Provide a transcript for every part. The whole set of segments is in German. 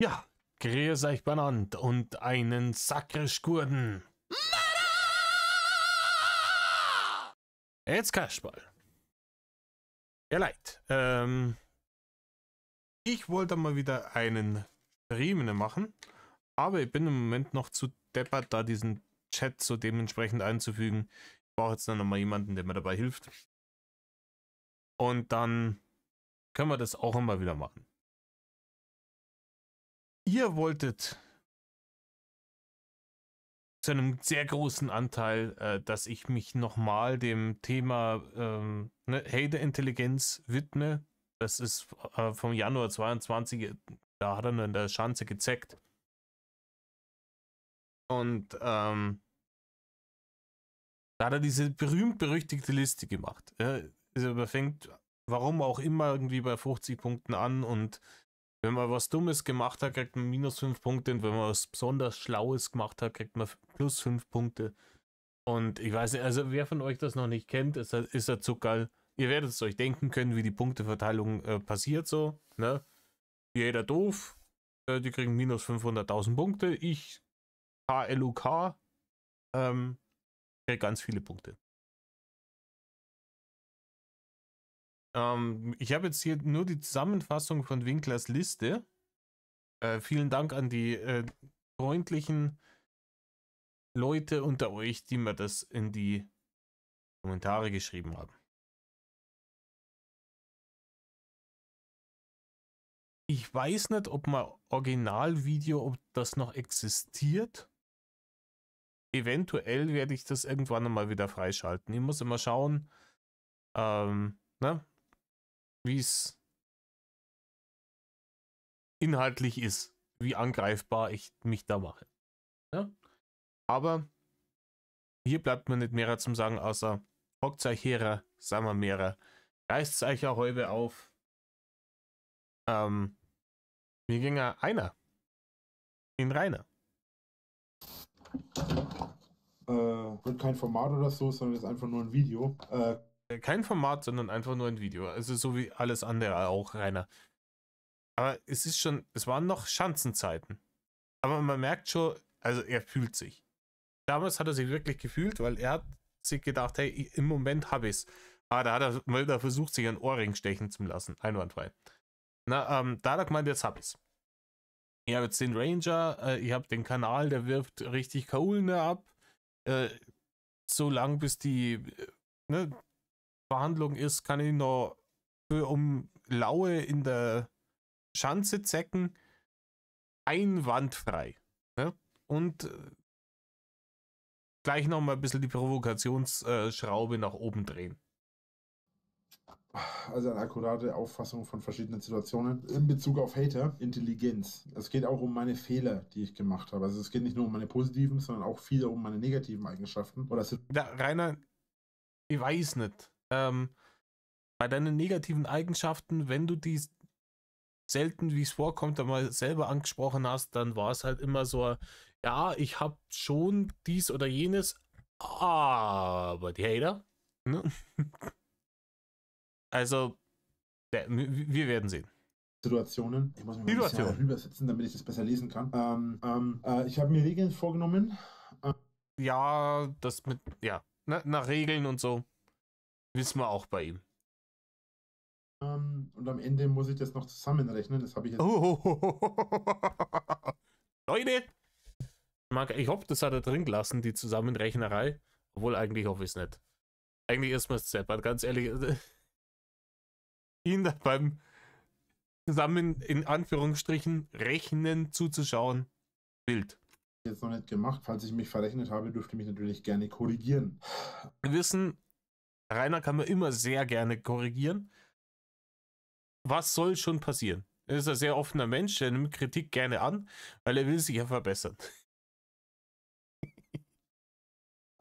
Ja, grüß euch benannt und einen sakrisch guten. Jetzt Kasperl. Ja, leid. Ich wollte mal wieder einen Stream machen, aber ich bin im Moment noch zu deppert, da diesen Chat so dementsprechend einzufügen. Ich brauche jetzt dann nochmal jemanden, der mir dabei hilft. Und dann können wir das auch immer wieder machen. Ihr wolltet zu einem sehr großen Anteil, dass ich mich nochmal dem Thema Hater-Intelligenz widme. Das ist vom Januar 22, da hat er nur in der Schanze gezeigt. Und da hat er diese berühmt-berüchtigte Liste gemacht. Also man fängt, warum auch immer, irgendwie bei 50 Punkten an und wenn man was Dummes gemacht hat, kriegt man minus 5 Punkte und wenn man was besonders Schlaues gemacht hat, kriegt man plus 5 Punkte. Und ich weiß nicht, also wer von euch das noch nicht kennt, ist er zu geil. Ihr werdet es euch denken können, wie die Punkteverteilung passiert so. Ne? Jeder doof, die kriegen minus 500.000 Punkte. Ich, KLUK, kriege ganz viele Punkte. Ich habe jetzt hier nur die Zusammenfassung von Winklers Liste. Vielen Dank an die freundlichen Leute unter euch, die mir das in die Kommentare geschrieben haben. Ich weiß nicht, ob mein Originalvideo, ob das noch existiert. Eventuell werde ich das irgendwann mal wieder freischalten. Ich muss immer schauen, ne, wie es inhaltlich ist, wie angreifbar ich mich da mache. Ja? Aber hier bleibt mir nicht mehr zum Sagen, außer hockt euch her, sagen wir mehrer, reißt euch ja Häube auf. Mir ging ja einer in Rainer. Wird kein Format oder so, sondern ist einfach nur ein Video. Kein Format, sondern einfach nur ein Video. Also so wie alles andere auch, Rainer. Aber es ist schon, es waren noch Schanzenzeiten. Aber man merkt schon, also er fühlt sich. Damals hat er sich wirklich gefühlt, weil er hat sich gedacht, hey, im Moment habe ich es. Ah, da hat er mal wieder versucht, sich einen Ohrring stechen zu lassen. Einwandfrei. Na, da hat er gemeint, jetzt habe ich es. Ich habe jetzt den Ranger, ich habe den Kanal, der wirft richtig Kohlen ab. So lang bis die Verhandlung ist, kann ich noch um Laue in der Schanze zecken. Einwandfrei. Ne? Und gleich noch mal ein bisschen die Provokationsschraube nach oben drehen. Also eine akkurate Auffassung von verschiedenen Situationen in Bezug auf Hater, Intelligenz. Es geht auch um meine Fehler, die ich gemacht habe. Also es geht nicht nur um meine positiven, sondern auch viel um meine negativen Eigenschaften. Ja, Rainer, ich weiß nicht. Bei deinen negativen Eigenschaften, wenn du die selten, wie es vorkommt, einmal selber angesprochen hast, dann war es halt immer so, ja, ich habe schon dies oder jenes, aber die Hater, ne? Also, wir werden sehen. Situationen. Ich muss mich mal ein bisschen rübersetzen, damit ich das besser lesen kann. Ich habe mir Regeln vorgenommen. Ja, das mit, ja, nach Regeln und so, wissen wir auch bei ihm. Und am Ende muss ich das noch zusammenrechnen. Das habe ich jetzt. Leute! Ich hoffe, das hat er drin gelassen, die Zusammenrechnerei. Obwohl, eigentlich hoffe ich es nicht. Eigentlich ist man es selber, ganz ehrlich. Ihn da beim zusammen in Anführungsstrichen Rechnen zuzuschauen, wild. Jetzt noch nicht gemacht. Falls ich mich verrechnet habe, dürfte mich natürlich gerne korrigieren. Wir wissen, Rainer kann mir immer sehr gerne korrigieren. Was soll schon passieren? Er ist ein sehr offener Mensch, der nimmt Kritik gerne an, weil er will sich ja verbessern.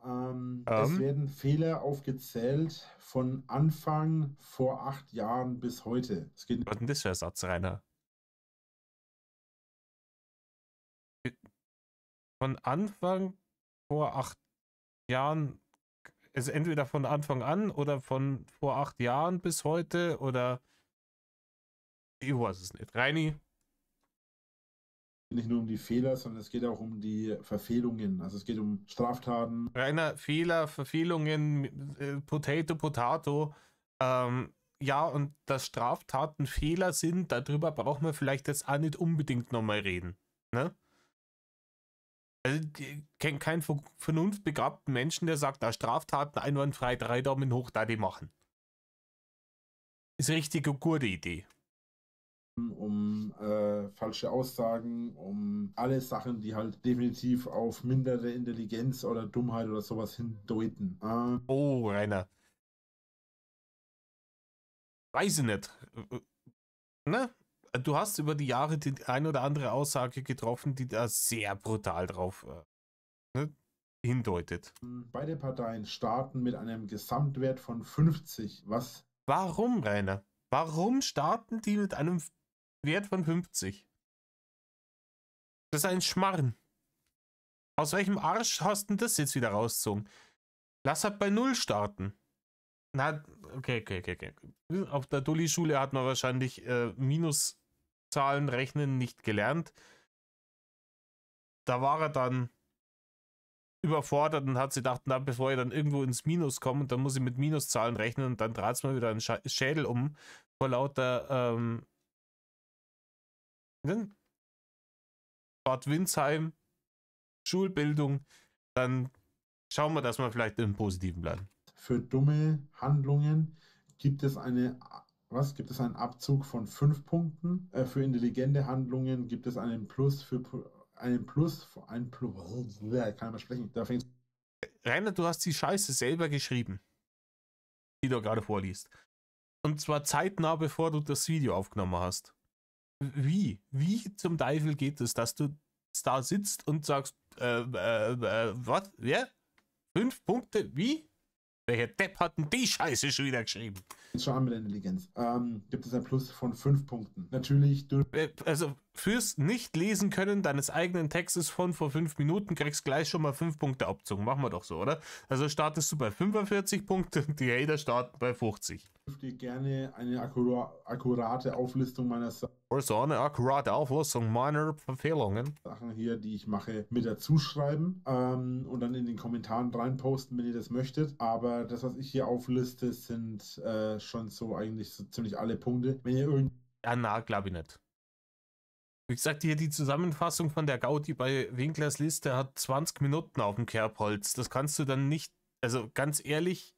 Es werden Fehler aufgezählt von Anfang vor 8 Jahren bis heute. Was ist denn das für ein Satz, Rainer? Von Anfang vor 8 Jahren, ist entweder von Anfang an oder von vor 8 Jahren bis heute oder ich weiß es nicht. Reini, Nicht nur um die Fehler, sondern es geht auch um die Verfehlungen. Also es geht um Straftaten. Reiner Fehler, Verfehlungen, Potato, Potato. Ja, und dass Straftaten Fehler sind, darüber brauchen wir vielleicht jetzt auch nicht unbedingt nochmal reden. Ne? Also, ich kenne keinen vernunftbegabten Menschen, der sagt, da Straftaten einwandfrei, 3 Daumen hoch, da die machen. Ist richtig eine gute Idee. Um falsche Aussagen, um alle Sachen, die halt definitiv auf mindere Intelligenz oder Dummheit oder sowas hindeuten. Oh, Rainer. Weiß ich nicht. Ne? Du hast über die Jahre die ein oder andere Aussage getroffen, die da sehr brutal drauf ne, hindeutet. Beide Parteien starten mit einem Gesamtwert von 50, was... Warum, Rainer? Warum starten die mit einem Wert von 50? Das ist ein Schmarrn. Aus welchem Arsch hast du denn das jetzt wieder rausgezogen? Lass halt bei 0 starten. Na, okay. Auf der Dulli-Schule hat man wahrscheinlich Minuszahlen rechnen nicht gelernt. Da war er dann überfordert und hat sich gedacht, na, bevor ich dann irgendwo ins Minus komme, dann muss ich mit Minuszahlen rechnen und dann dreht es mir wieder einen Schädel um vor lauter Bad Windsheim, Schulbildung. Dann schauen wir, dass wir vielleicht im Positiven bleiben. Für dumme Handlungen gibt es einen Abzug von 5 Punkten. Für intelligente Handlungen gibt es einen Plus kann ich mal sprechen. Da fängt Rainer, du hast die Scheiße selber geschrieben, die du gerade vorliest. Und zwar zeitnah, bevor du das Video aufgenommen hast. Wie zum Teufel geht es, dass du da sitzt und sagst, was? Wer? 5 Punkte? Wie? Welcher Depp hat denn die Scheiße schon wieder geschrieben? schon an mit der Intelligenz. Gibt es ein Plus von 5 Punkten. Natürlich also fürs Nicht-Lesen können deines eigenen Textes von vor 5 Minuten kriegst gleich schon mal 5 Punkte abzogen. Machen wir doch so, oder? Also startest du bei 45 Punkten, die Hater starten bei 50. dürft ihr gerne eine akkurate Auflistung meiner Also eine akkurate Auflistung meiner Verfehlungen. Sachen hier, die ich mache, mit dazu schreiben und dann in den Kommentaren reinposten, wenn ihr das möchtet. Aber das, was ich hier aufliste, sind schon so eigentlich so ziemlich alle Punkte. Wenn ihr ja, na, glaube ich nicht. Wie gesagt, hier die Zusammenfassung von der Gaudi bei Winklers Liste hat 20 Minuten auf dem Kerbholz. Das kannst du dann nicht, also ganz ehrlich,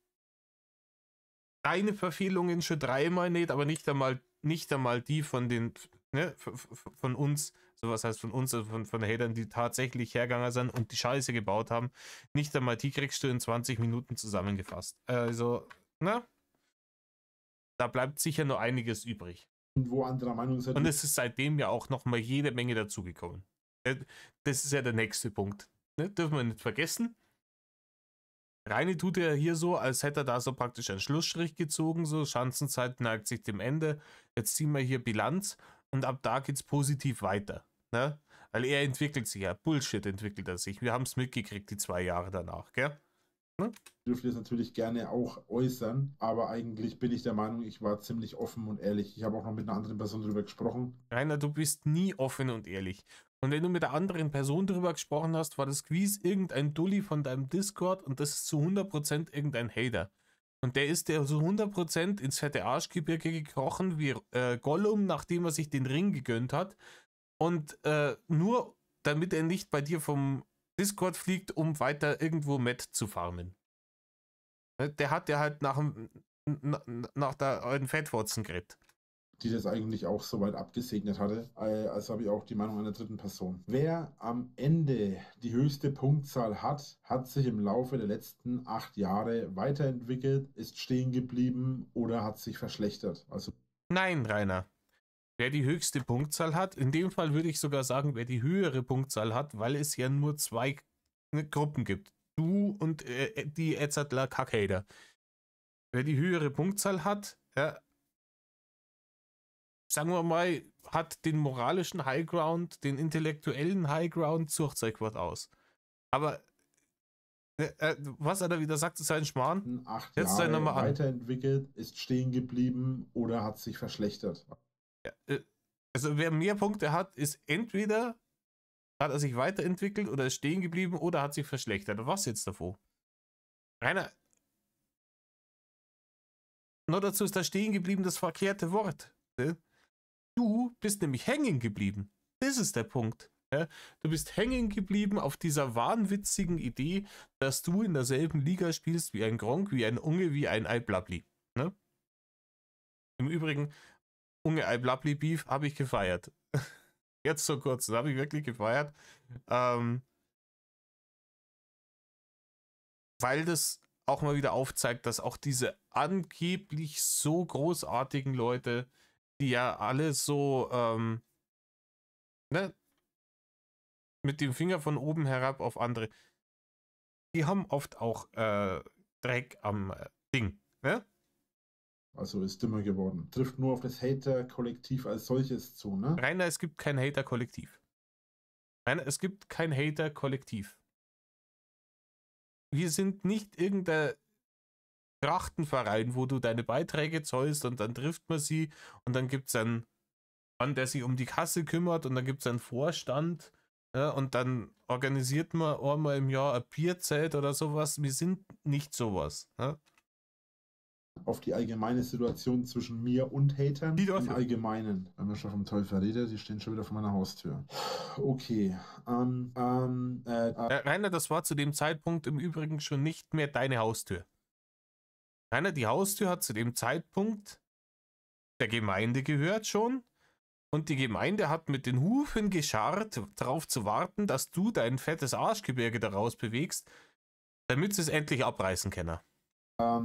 deine Verfehlungen schon 3-mal nicht, aber nicht einmal die von den, ne, von uns, so was heißt von uns, also von Hatern, die tatsächlich hergegangen sind und die Scheiße gebaut haben. Nicht einmal die kriegst du in 20 Minuten zusammengefasst. Also, ne? Da bleibt sicher noch einiges übrig. wo anderer Meinung seid. Und es ist seitdem ja auch noch mal jede Menge dazugekommen. Das ist ja der nächste Punkt. Ne? Dürfen wir nicht vergessen. Reini tut ja hier so, als hätte er da so praktisch einen Schlussstrich gezogen, so Schanzenzeit neigt sich dem Ende. Jetzt ziehen wir hier Bilanz und ab da geht's positiv weiter. Ne? Weil er entwickelt sich ja. Bullshit entwickelt er sich. Wir haben es mitgekriegt, die 2 Jahre danach, gell? Dürft ihr es natürlich gerne auch äußern, aber eigentlich bin ich der Meinung, ich war ziemlich offen und ehrlich. Ich habe auch noch mit einer anderen Person darüber gesprochen. Rainer, du bist nie offen und ehrlich. Und wenn du mit der anderen Person darüber gesprochen hast, war das Quiz irgendein Dulli von deinem Discord und das ist zu 100% irgendein Hater. Und der ist der so 100% ins fette Arschgebirge gekrochen wie Gollum, nachdem er sich den Ring gegönnt hat. Und nur damit er nicht bei dir vom Discord fliegt, um weiter irgendwo Met zu farmen. Der hat ja halt nach der alten Fettwurzen geredet. Die das eigentlich auch soweit abgesegnet hatte. Also habe ich auch die Meinung einer dritten Person. Wer am Ende die höchste Punktzahl hat, hat sich im Laufe der letzten 8 Jahre weiterentwickelt, ist stehen geblieben oder hat sich verschlechtert. Also nein, Rainer. Wer die höchste Punktzahl hat, in dem Fall würde ich sogar sagen, wer die höhere Punktzahl hat, weil es ja nur 2 Gruppen gibt. Du und die Etzadler Kackhater. Wer die höhere Punktzahl hat, sagen wir mal, hat den moralischen Highground, den intellektuellen Highground, sucht euch was aus. Aber was er da wieder sagt, ist ein Schmarrn. 8 Jetzt Jahre weiterentwickelt, ist stehen geblieben oder hat sich verschlechtert. Ja, also wer mehr Punkte hat, ist entweder Hat er sich weiterentwickelt oder ist stehen geblieben oder hat sich verschlechtert? Was jetzt davor? Rainer, nur dazu ist da stehen geblieben das verkehrte Wort. Ne? Du bist nämlich hängen geblieben. Das ist der Punkt. Ja? Du bist hängen geblieben auf dieser wahnwitzigen Idee, dass du in derselben Liga spielst wie ein Gronkh, wie ein Unge, wie ein Aiblabli. Ne? Im Übrigen, Unge Aiblabli Beef habe ich gefeiert. Jetzt so kurz, das habe ich wirklich gefeiert. Weil das auch mal wieder aufzeigt, dass auch diese angeblich so großartigen Leute, die ja alle so ne, mit dem Finger von oben herab auf andere, die haben oft auch Dreck am Ding. Ne? Also ist dümmer geworden. Trifft nur auf das Hater-Kollektiv als solches zu, ne? Rainer, es gibt kein Hater-Kollektiv. Rainer, es gibt kein Hater-Kollektiv. Wir sind nicht irgendein Trachtenverein, wo du deine Beiträge zahlst und dann trifft man sie und dann gibt es einen Mann, der sich um die Kasse kümmert und dann gibt es einen Vorstand, ja, und dann organisiert man einmal im Jahr ein Bierzelt oder sowas. Wir sind nicht sowas. Ja. Auf die allgemeine Situation zwischen mir und Hatern Die im dafür. Allgemeinen. Wenn man schon vom Teufel redet, die stehen schon wieder vor meiner Haustür. Okay. Rainer, das war zu dem Zeitpunkt im Übrigen schon nicht mehr deine Haustür. Rainer, die Haustür hat zu dem Zeitpunkt der Gemeinde gehört schon. Und die Gemeinde hat mit den Hufen gescharrt, darauf zu warten, dass du dein fettes Arschgebirge daraus bewegst, damit sie es endlich abreißen können. Ja,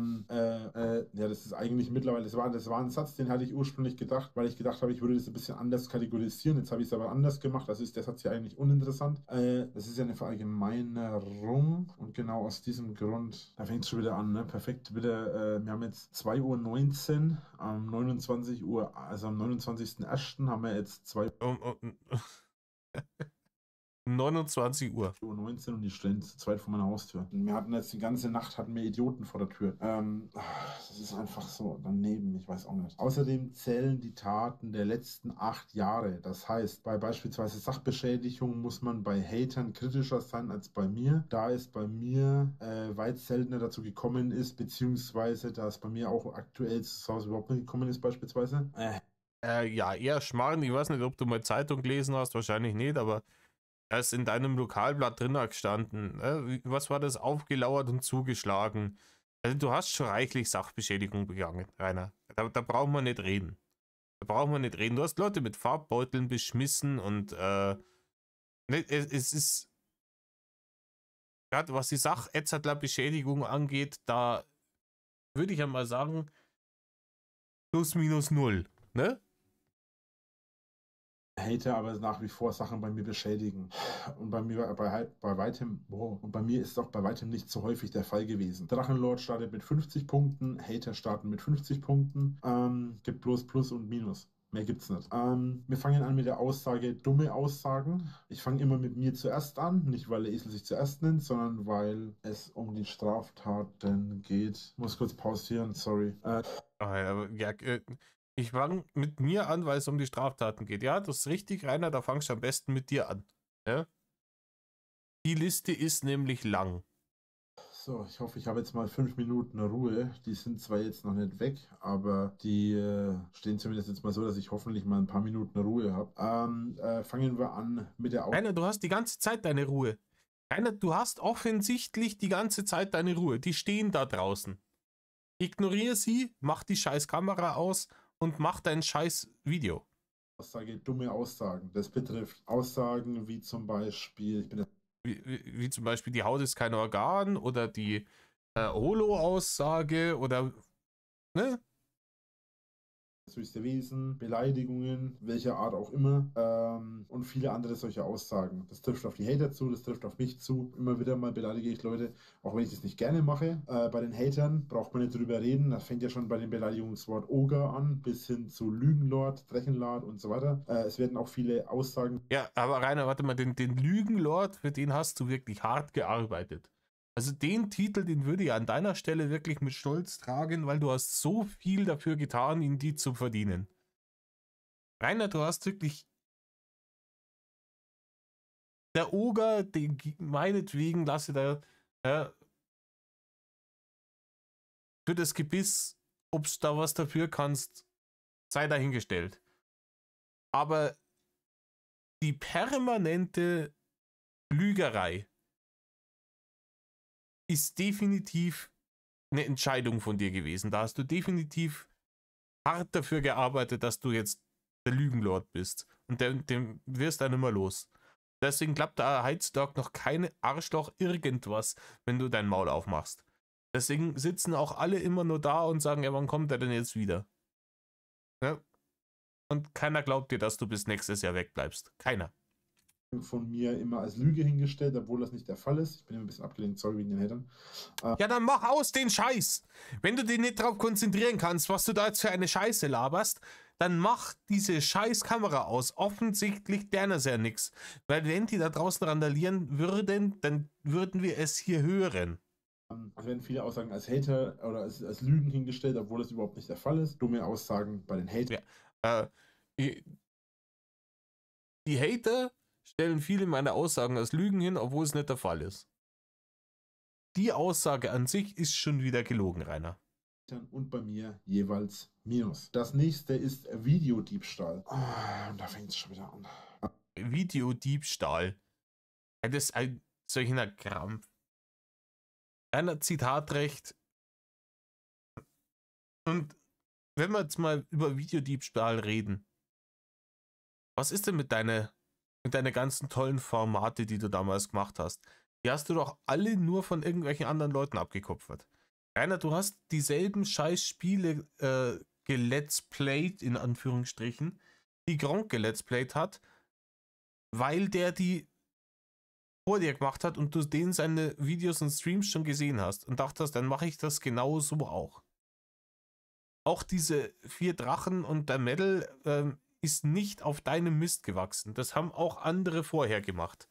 das ist eigentlich mittlerweile, das war ein Satz, den hatte ich ursprünglich gedacht, weil ich gedacht habe, ich würde das ein bisschen anders kategorisieren. Jetzt habe ich es aber anders gemacht. Also ist der Satz ja eigentlich uninteressant. Das ist ja eine Verallgemeinerung und genau aus diesem Grund, da fängt es schon wieder an, ne? Perfekt, wieder, wir haben jetzt 2:19 Uhr, am 29 Uhr, also am 29.01. haben wir jetzt 29 Uhr. 2:19 Uhr und die stehen zu zweit vor meiner Haustür. Und wir hatten jetzt die ganze Nacht hatten wir Idioten vor der Tür. Das ist einfach so daneben, ich weiß auch nicht. Außerdem zählen die Taten der letzten 8 Jahre. Das heißt, bei beispielsweise Sachbeschädigung muss man bei Hatern kritischer sein als bei mir. Da es bei mir weit seltener dazu gekommen ist, beziehungsweise da es bei mir auch aktuell zu Hause überhaupt nicht gekommen ist, beispielsweise. Ja, eher Schmarrn. Ich weiß nicht, ob du mal Zeitung gelesen hast, wahrscheinlich nicht, aber er ist in deinem Lokalblatt drin gestanden. Was war das? Aufgelauert und zugeschlagen. Also du hast schon reichlich Sachbeschädigung begangen, Rainer. Da brauchen wir nicht reden. Da brauchen wir nicht reden. Du hast Leute mit Farbbeuteln beschmissen und es ist gerade was die Sach-Etzertler-Beschädigung angeht, da würde ich ja mal sagen, plus minus null, ne? Hater aber nach wie vor Sachen bei mir beschädigen. Und bei mir bei weitem, und bei mir ist es auch bei weitem nicht so häufig der Fall gewesen. Drachenlord startet mit 50 Punkten, Hater starten mit 50 Punkten, gibt bloß Plus und Minus. Mehr gibt's nicht. Wir fangen an mit der Aussage, dumme Aussagen. Ich fange immer mit mir zuerst an, nicht weil der Esel sich zuerst nennt, sondern weil es um die Straftaten geht. Ich muss kurz pausieren, sorry. Ich fange mit mir an, weil es um die Straftaten geht. Ja, das ist richtig, Rainer, da fangst du am besten mit dir an. Ja? Die Liste ist nämlich lang. So, ich hoffe, ich habe jetzt mal 5 Minuten Ruhe. Die sind zwar jetzt noch nicht weg, aber die stehen zumindest jetzt mal so, dass ich hoffentlich mal ein paar Minuten Ruhe habe. Fangen wir an mit der Rainer, du hast die ganze Zeit deine Ruhe. Rainer, du hast offensichtlich die ganze Zeit deine Ruhe. Die stehen da draußen. Ignoriere sie, mach die scheiß Kamera aus und mach dein scheiß Video. Aussage, dumme Aussagen. Das betrifft Aussagen wie zum Beispiel, wie zum Beispiel, die Haut ist kein Organ oder die Holo-Aussage oder, ne? das höchste Wesen, Beleidigungen, welcher Art auch immer, und viele andere solche Aussagen. Das trifft auf die Hater zu, das trifft auf mich zu. Immer wieder mal beleidige ich Leute, auch wenn ich das nicht gerne mache. Bei den Hatern braucht man nicht drüber reden. Das fängt ja schon bei dem Beleidigungswort Oger an, bis hin zu Lügenlord, Drechenlord und so weiter. Es werden auch viele Aussagen. Ja, aber Rainer, warte mal, den Lügenlord, für den hast du wirklich hart gearbeitet. Also den Titel, den würde ich an deiner Stelle wirklich mit Stolz tragen, weil du hast so viel dafür getan, ihn die zu verdienen. Rainer, du hast wirklich der Oger, meinetwegen lasse da für das Gebiss, ob du da was dafür kannst, sei dahingestellt. Aber die permanente Lügerei ist definitiv eine Entscheidung von dir gewesen. Da hast du definitiv hart dafür gearbeitet, dass du jetzt der Lügenlord bist. Und dem wirst du dann immer los. Deswegen klappt da heutzutage noch keine Arschloch irgendwas, wenn du dein Maul aufmachst. Deswegen sitzen auch alle immer nur da und sagen, ja, wann kommt er denn jetzt wieder? Ja? Und keiner glaubt dir, dass du bis nächstes Jahr wegbleibst. Keiner. Von mir immer als Lüge hingestellt, obwohl das nicht der Fall ist. Ich bin immer ein bisschen abgelenkt, sorry wegen den Hatern. Ja, dann mach aus den Scheiß. Wenn du dich nicht darauf konzentrieren kannst, was du da jetzt für eine Scheiße laberst, dann mach diese scheiß Kamera aus. Offensichtlich lernen sie ja nichts. Weil wenn die da draußen randalieren würden, dann würden wir es hier hören. Es werden viele Aussagen als Hater oder als Lügen hingestellt, obwohl das überhaupt nicht der Fall ist. Dumme Aussagen bei den Hatern. Ja, die Hater stellen viele meiner Aussagen als Lügen hin, obwohl es nicht der Fall ist. Die Aussage an sich ist schon wieder gelogen, Rainer. Und bei mir jeweils Minus. Das nächste ist Videodiebstahl. Und da fängt es schon wieder an. Videodiebstahl. Das ist ein solcher Krampf. Einer Zitatrecht. Und wenn wir jetzt mal über Videodiebstahl reden, was ist denn mit deinen ganzen tollen Formate, die du damals gemacht hast? Die hast du doch alle nur von irgendwelchen anderen Leuten abgekupfert. Rainer, du hast dieselben scheiß Spiele gelet's played, in Anführungsstrichen, die Gronk gelet's played hat, weil der die vor dir gemacht hat und du den seine Videos und Streams schon gesehen hast und dachtest, dann mache ich das genauso auch. Auch diese 4 Drachen und der Medal ist nicht auf deinem Mist gewachsen. Das haben auch andere vorher gemacht.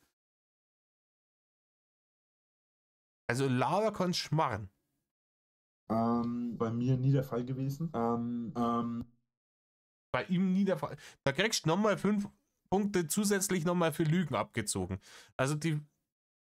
Also Lava kann schmarren. Bei mir nie der Fall gewesen. Bei ihm nie der Fall. Da kriegst du nochmal 5 Punkte zusätzlich nochmal für Lügen abgezogen. Also die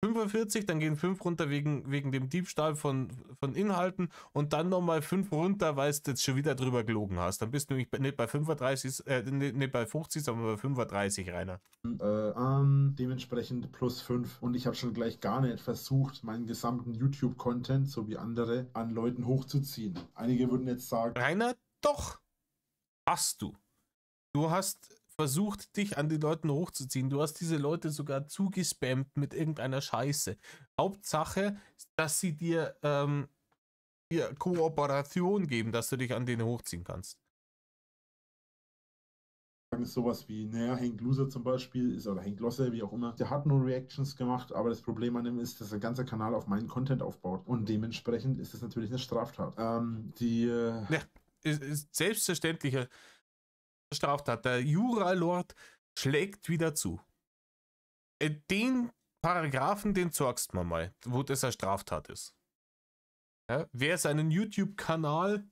45, dann gehen 5 runter wegen dem Diebstahl von Inhalten und dann nochmal 5 runter, weil du jetzt schon wieder drüber gelogen hast. Dann bist du nicht bei 35, nicht bei 50, sondern bei 35, Rainer. Dementsprechend plus 5. Und ich habe schon gleich gar nicht versucht, meinen gesamten YouTube-Content, so wie andere, an Leuten hochzuziehen. Einige würden jetzt sagen, Rainer, doch. Hast du. Du hast versucht, dich an die Leuten hochzuziehen. Du hast diese Leute sogar zugespammt mit irgendeiner Scheiße. Hauptsache, dass sie dir Kooperation geben, dass du dich an denen hochziehen kannst. sowas wie, naja, Hank Loser zum Beispiel ist, oder Hank Losse, wie auch immer, der hat nur Reactions gemacht, aber das Problem an ihm ist, dass der ganze Kanal auf meinen Content aufbaut. Und dementsprechend ist das natürlich eine Straftat. Ja, ist selbstverständliche Straftat. Der Jura-Lord schlägt wieder zu. Den Paragraphen, den sorgst man mal, wo das eine Straftat ist. Ja, wer seinen YouTube-Kanal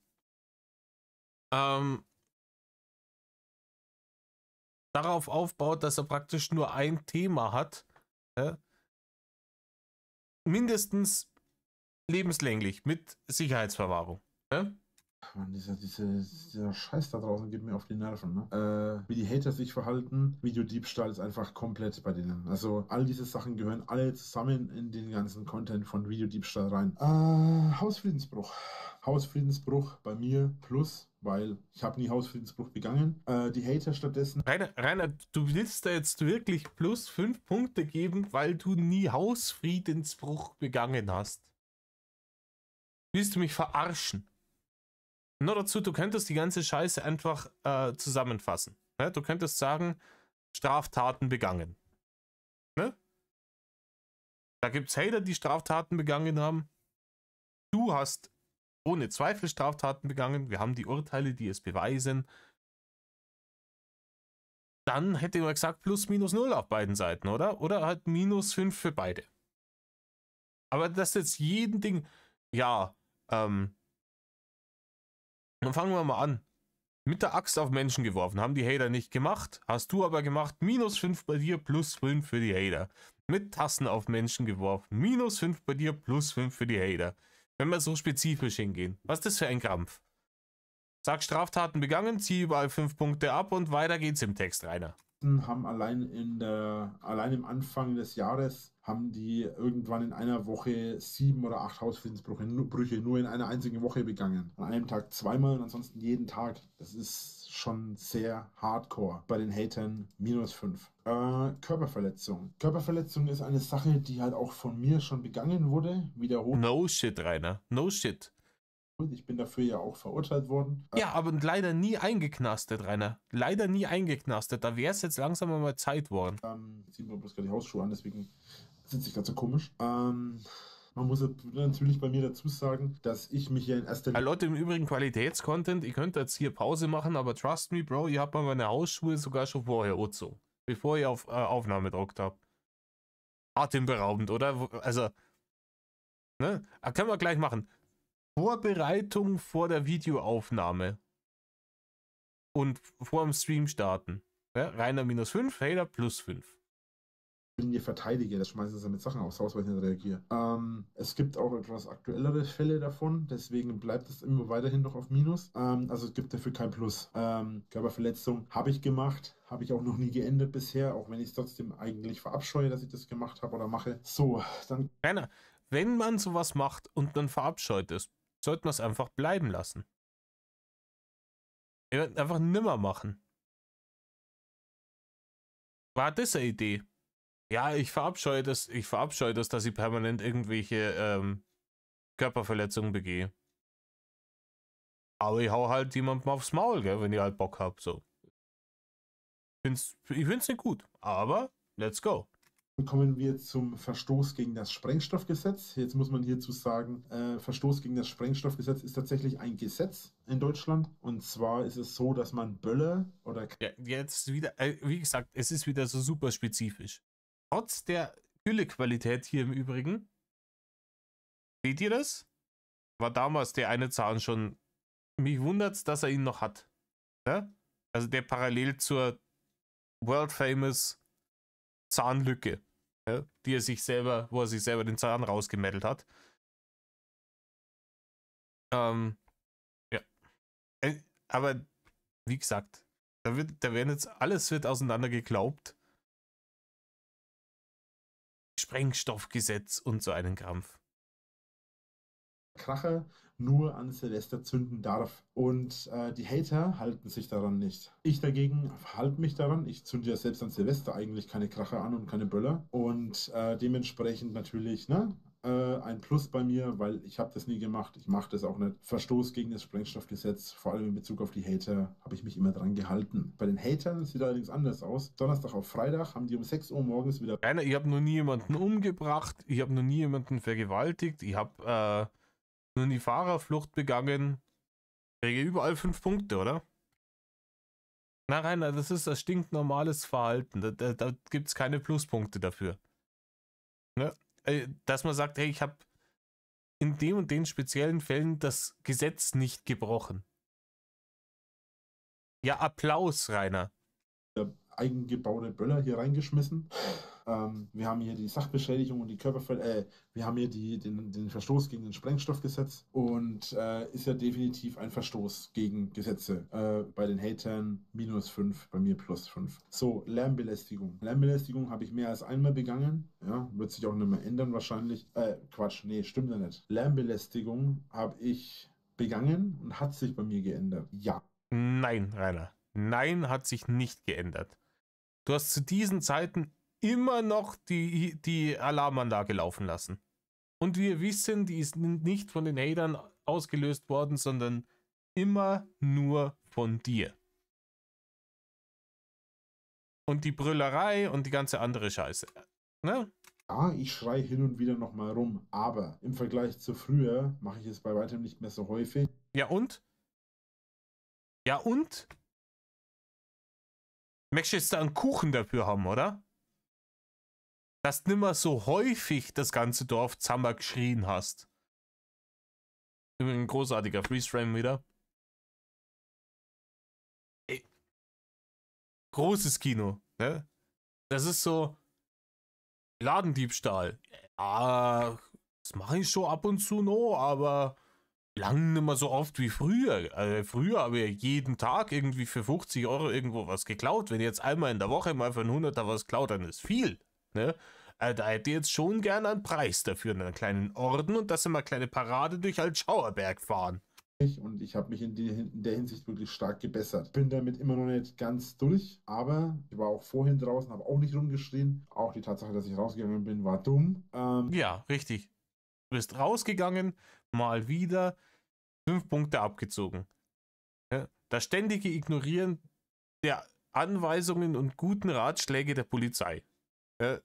darauf aufbaut, dass er praktisch nur ein Thema hat, ja, mindestens lebenslänglich mit Sicherheitsverwahrung. Ja? Mann, dieser Scheiß da draußen geht mir auf die Nerven, ne? Wie die Hater sich verhalten, Videodiebstahl ist einfach komplett bei denen. Also all diese Sachen gehören alle zusammen in den ganzen Content von Videodiebstahl rein. Hausfriedensbruch. Hausfriedensbruch bei mir plus, weil ich habe nie Hausfriedensbruch begangen. Die Hater stattdessen. Rainer, du willst da jetzt wirklich plus 5 Punkte geben, weil du nie Hausfriedensbruch begangen hast. Willst du mich verarschen? Nur dazu, du könntest die ganze Scheiße einfach zusammenfassen. Ne? Du könntest sagen, Straftaten begangen. Ne? Da gibt es Hater, die Straftaten begangen haben. Du hast ohne Zweifel Straftaten begangen. Wir haben die Urteile, die es beweisen. Dann hätte man gesagt, plus minus 0 auf beiden Seiten, oder? Oder halt minus 5 für beide. Aber das jetzt jeden Ding, ja, dann fangen wir mal an. Mit der Axt auf Menschen geworfen. Haben die Hater nicht gemacht. Hast du aber gemacht. Minus 5 bei dir, plus 5 für die Hater. Mit Tassen auf Menschen geworfen. -5 bei dir, +5 für die Hater. Wenn wir so spezifisch hingehen. Was ist das für ein Krampf? Sag Straftaten begangen, zieh überall 5 Punkte ab und weiter geht's im Text, Rainer. Haben allein im Anfang des Jahres haben die irgendwann in einer Woche 7 oder 8 Hausfriedensbrüche nur in einer einzigen Woche begangen. An einem Tag zweimal und ansonsten jeden Tag. Das ist schon sehr hardcore. Bei den Hatern -5. Körperverletzung. Körperverletzung ist eine Sache, die halt auch von mir schon begangen wurde. Wiederholt. No shit, Rainer. No shit. Ich bin dafür ja auch verurteilt worden. Ja, aber leider nie eingeknastet, Rainer. Leider nie eingeknastet. Da wäre es jetzt langsam mal Zeit worden. Ziehen wir bloß gerade die Hausschuhe an, deswegen sitze ich gerade so komisch. Man muss natürlich bei mir dazu sagen, dass ich mich ja in erster Linie... Leute, im Übrigen Qualitätscontent, ihr könnt jetzt hier Pause machen, aber trust me, Bro, ihr habt mal meine Hausschuhe sogar schon vorher Ozo. Bevor ihr auf Aufnahme gedruckt habt. Atemberaubend, oder? Also, ne? Können wir gleich machen. Vorbereitung vor der Videoaufnahme und vor dem Stream starten. Ja, Rainer -5, Hater +5. Linie verteidige, das schmeißen sie mit Sachen aufs Haus, weil ich nicht reagiere. Es gibt auch etwas aktuellere Fälle davon, deswegen bleibt es immer weiterhin noch auf Minus. Also es gibt dafür kein Plus. Körperverletzung habe ich gemacht, habe ich auch noch nie geändert bisher, auch wenn ich es trotzdem eigentlich verabscheue, dass ich das gemacht habe oder mache. So, dann... Rainer, wenn man sowas macht und dann verabscheut ist, sollte man es einfach bleiben lassen. Einfach nimmer machen. War das eine Idee? Ja, ich verabscheue das, dass ich permanent irgendwelche Körperverletzungen begehe. Aber ich hau halt jemandem aufs Maul, gell, wenn ich halt Bock hab, so. Ich find's nicht gut, aber let's go. Kommen wir zum Verstoß gegen das Sprengstoffgesetz. Jetzt muss man hierzu sagen, Verstoß gegen das Sprengstoffgesetz ist tatsächlich ein Gesetz in Deutschland. Und zwar ist es so, dass man Böller oder... Ja, jetzt wieder, wie gesagt, es ist wieder so super spezifisch. Trotz der Hüllequalität hier im Übrigen, seht ihr das? War damals der eine Zahn schon, mich wundert's, dass er ihn noch hat. Ja? Also der parallel zur world famous Zahnlücke, ja, wo er sich selber den Zahn rausgemettelt hat. Ja. Aber wie gesagt, alles wird auseinander geglaubt. Sprengstoffgesetz und so einen Krampf. Kracher nur an Silvester zünden darf. Und die Hater halten sich daran nicht. Ich dagegen halte mich daran. Ich zünde ja selbst an Silvester eigentlich keine Kracher an und keine Böller. Und dementsprechend natürlich, ne? Ein Plus bei mir, weil ich habe das nie gemacht. Ich mache das auch nicht. Verstoß gegen das Sprengstoffgesetz, vor allem in Bezug auf die Hater, habe ich mich immer dran gehalten. Bei den Hatern sieht allerdings anders aus. Donnerstag auf Freitag haben die um 6 Uhr morgens wieder... Rainer, ich habe noch nie jemanden umgebracht, ich habe noch nie jemanden vergewaltigt, ich habe nur die Fahrerflucht begangen. Kriege überall 5 Punkte, oder? Na Rainer, das ist das stinknormales Verhalten. Da gibt es keine Pluspunkte dafür. Ne? Dass man sagt, hey, ich habe in dem und den speziellen Fällen das Gesetz nicht gebrochen. Ja, Applaus, Rainer. Eigengebaute Böller hier reingeschmissen. Wir haben hier die Sachbeschädigung und die wir haben hier den Verstoß gegen das Sprengstoffgesetz und ist ja definitiv ein Verstoß gegen Gesetze. Bei den Hatern -5, bei mir +5. So, Lärmbelästigung. Lärmbelästigung habe ich mehr als einmal begangen. Ja, wird sich auch nicht mehr ändern wahrscheinlich. Quatsch, nee, stimmt ja nicht. Lärmbelästigung habe ich begangen und hat sich bei mir geändert. Ja. Nein, Rainer. Nein, hat sich nicht geändert. Du hast zu diesen Zeiten immer noch die Alarmanlage laufen lassen. Und wir wissen, die ist nicht von den Hatern ausgelöst worden, sondern immer nur von dir. Und die Brüllerei und die ganze andere Scheiße. Ne? Ja, ich schreie hin und wieder nochmal rum, aber im Vergleich zu früher mache ich es bei weitem nicht mehr so häufig. Ja und? Ja und? Möchtest du einen Kuchen dafür haben, oder? Dass du nimmer so häufig das ganze Dorf zusammen geschrien hast. Übrigens ein großartiger Freeze-Frame wieder. Ey. Großes Kino, ne? Das ist so Ladendiebstahl. Ja, das mache ich schon ab und zu noch, aber lang nicht mehr so oft wie früher. Früher habe ich jeden Tag irgendwie für 50 Euro irgendwo was geklaut. Wenn ich jetzt einmal in der Woche mal für einen 100er was klaut, dann ist viel. Ne? Da hätte ich jetzt schon gerne einen Preis dafür, einen kleinen Orden und dass wir mal eine kleine Parade durch Altschauerberg fahren. Und ich habe mich in der Hinsicht wirklich stark gebessert. Bin damit immer noch nicht ganz durch, aber ich war auch vorhin draußen, habe auch nicht rumgeschrien. Auch die Tatsache, dass ich rausgegangen bin, war dumm. Ja, richtig. Du bist rausgegangen, mal wieder 5 Punkte abgezogen. Ja? Das ständige Ignorieren der Anweisungen und guten Ratschläge der Polizei. Ja?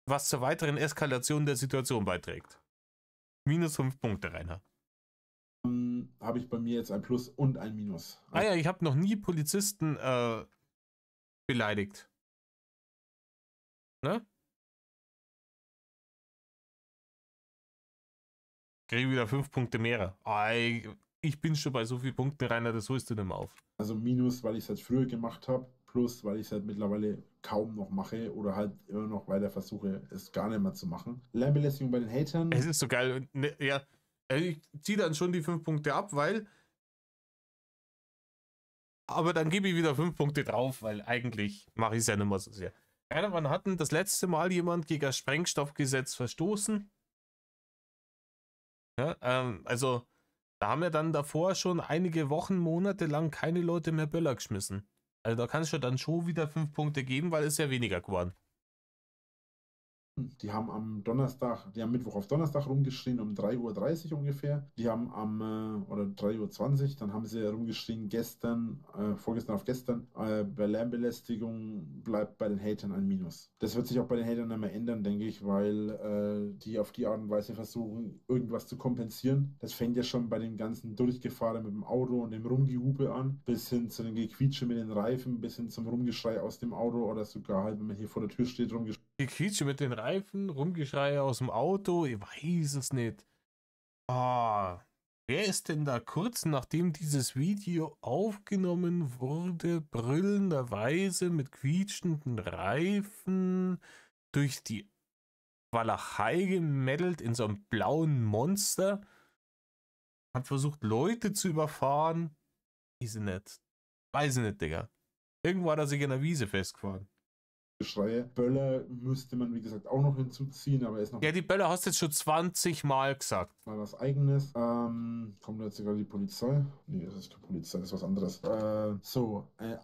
Was zur weiteren Eskalation der Situation beiträgt. Minus 5 Punkte, Rainer. Habe ich bei mir jetzt ein Plus und ein Minus. Ah ja, ich habe noch nie Polizisten beleidigt. Ne? Kriege wieder 5 Punkte mehr. Ich bin schon bei so vielen Punkten, Rainer, das holst du nicht mehr auf. Also Minus, weil ich es halt früher gemacht habe, Plus, weil ich es halt mittlerweile kaum noch mache oder halt immer noch weiter versuche, es gar nicht mehr zu machen. Lärmbelästigung bei den Hatern. Es ist so geil. Ne, ja, ich ziehe dann schon die 5 Punkte ab, weil. Aber dann gebe ich wieder 5 Punkte drauf, weil eigentlich mache ich es ja nicht mehr so sehr. Rainer, wann hat denn das letzte Mal jemand gegen das Sprengstoffgesetz verstoßen? Ja, also, da haben ja dann davor schon einige Wochen, Monate lang keine Leute mehr Böller geschmissen. Also da kannst du dann schon wieder 5 Punkte geben, weil es ja weniger geworden. Die haben am Donnerstag, die haben Mittwoch auf Donnerstag rumgeschrien um 3:30 Uhr ungefähr. Die haben oder 3:20 Uhr, dann haben sie rumgeschrien vorgestern auf gestern, bei Lärmbelästigung bleibt bei den Hatern ein Minus. Das wird sich auch bei den Hatern nicht mehr ändern, denke ich, weil die auf die Art und Weise versuchen, irgendwas zu kompensieren. Das fängt ja schon bei dem ganzen Durchgefahren mit dem Auto und dem Rumgehupe an, bis hin zu den Gequietsche mit den Reifen, bis hin zum Rumgeschrei aus dem Auto oder sogar halt, wenn man hier vor der Tür steht, rumgeschrei. Gequietsche mit den Reifen, Rumgeschrei aus dem Auto, ich weiß es nicht. Wer ist denn da kurz nachdem dieses Video aufgenommen wurde, brüllenderweise mit quietschenden Reifen durch die Walachei gemeddelt in so einem blauen Monster? Hat versucht, Leute zu überfahren? Weiß ich nicht. Weiß ich nicht, Digga. Irgendwo hat er sich in der Wiese festgefahren. Schreie. Böller müsste man, wie gesagt, auch noch hinzuziehen, aber er ist noch. Ja, die Böller hast du jetzt schon 20 Mal gesagt. Mal was Eigenes. Kommt jetzt sogar die Polizei? Nee, das ist keine Polizei, das ist was anderes.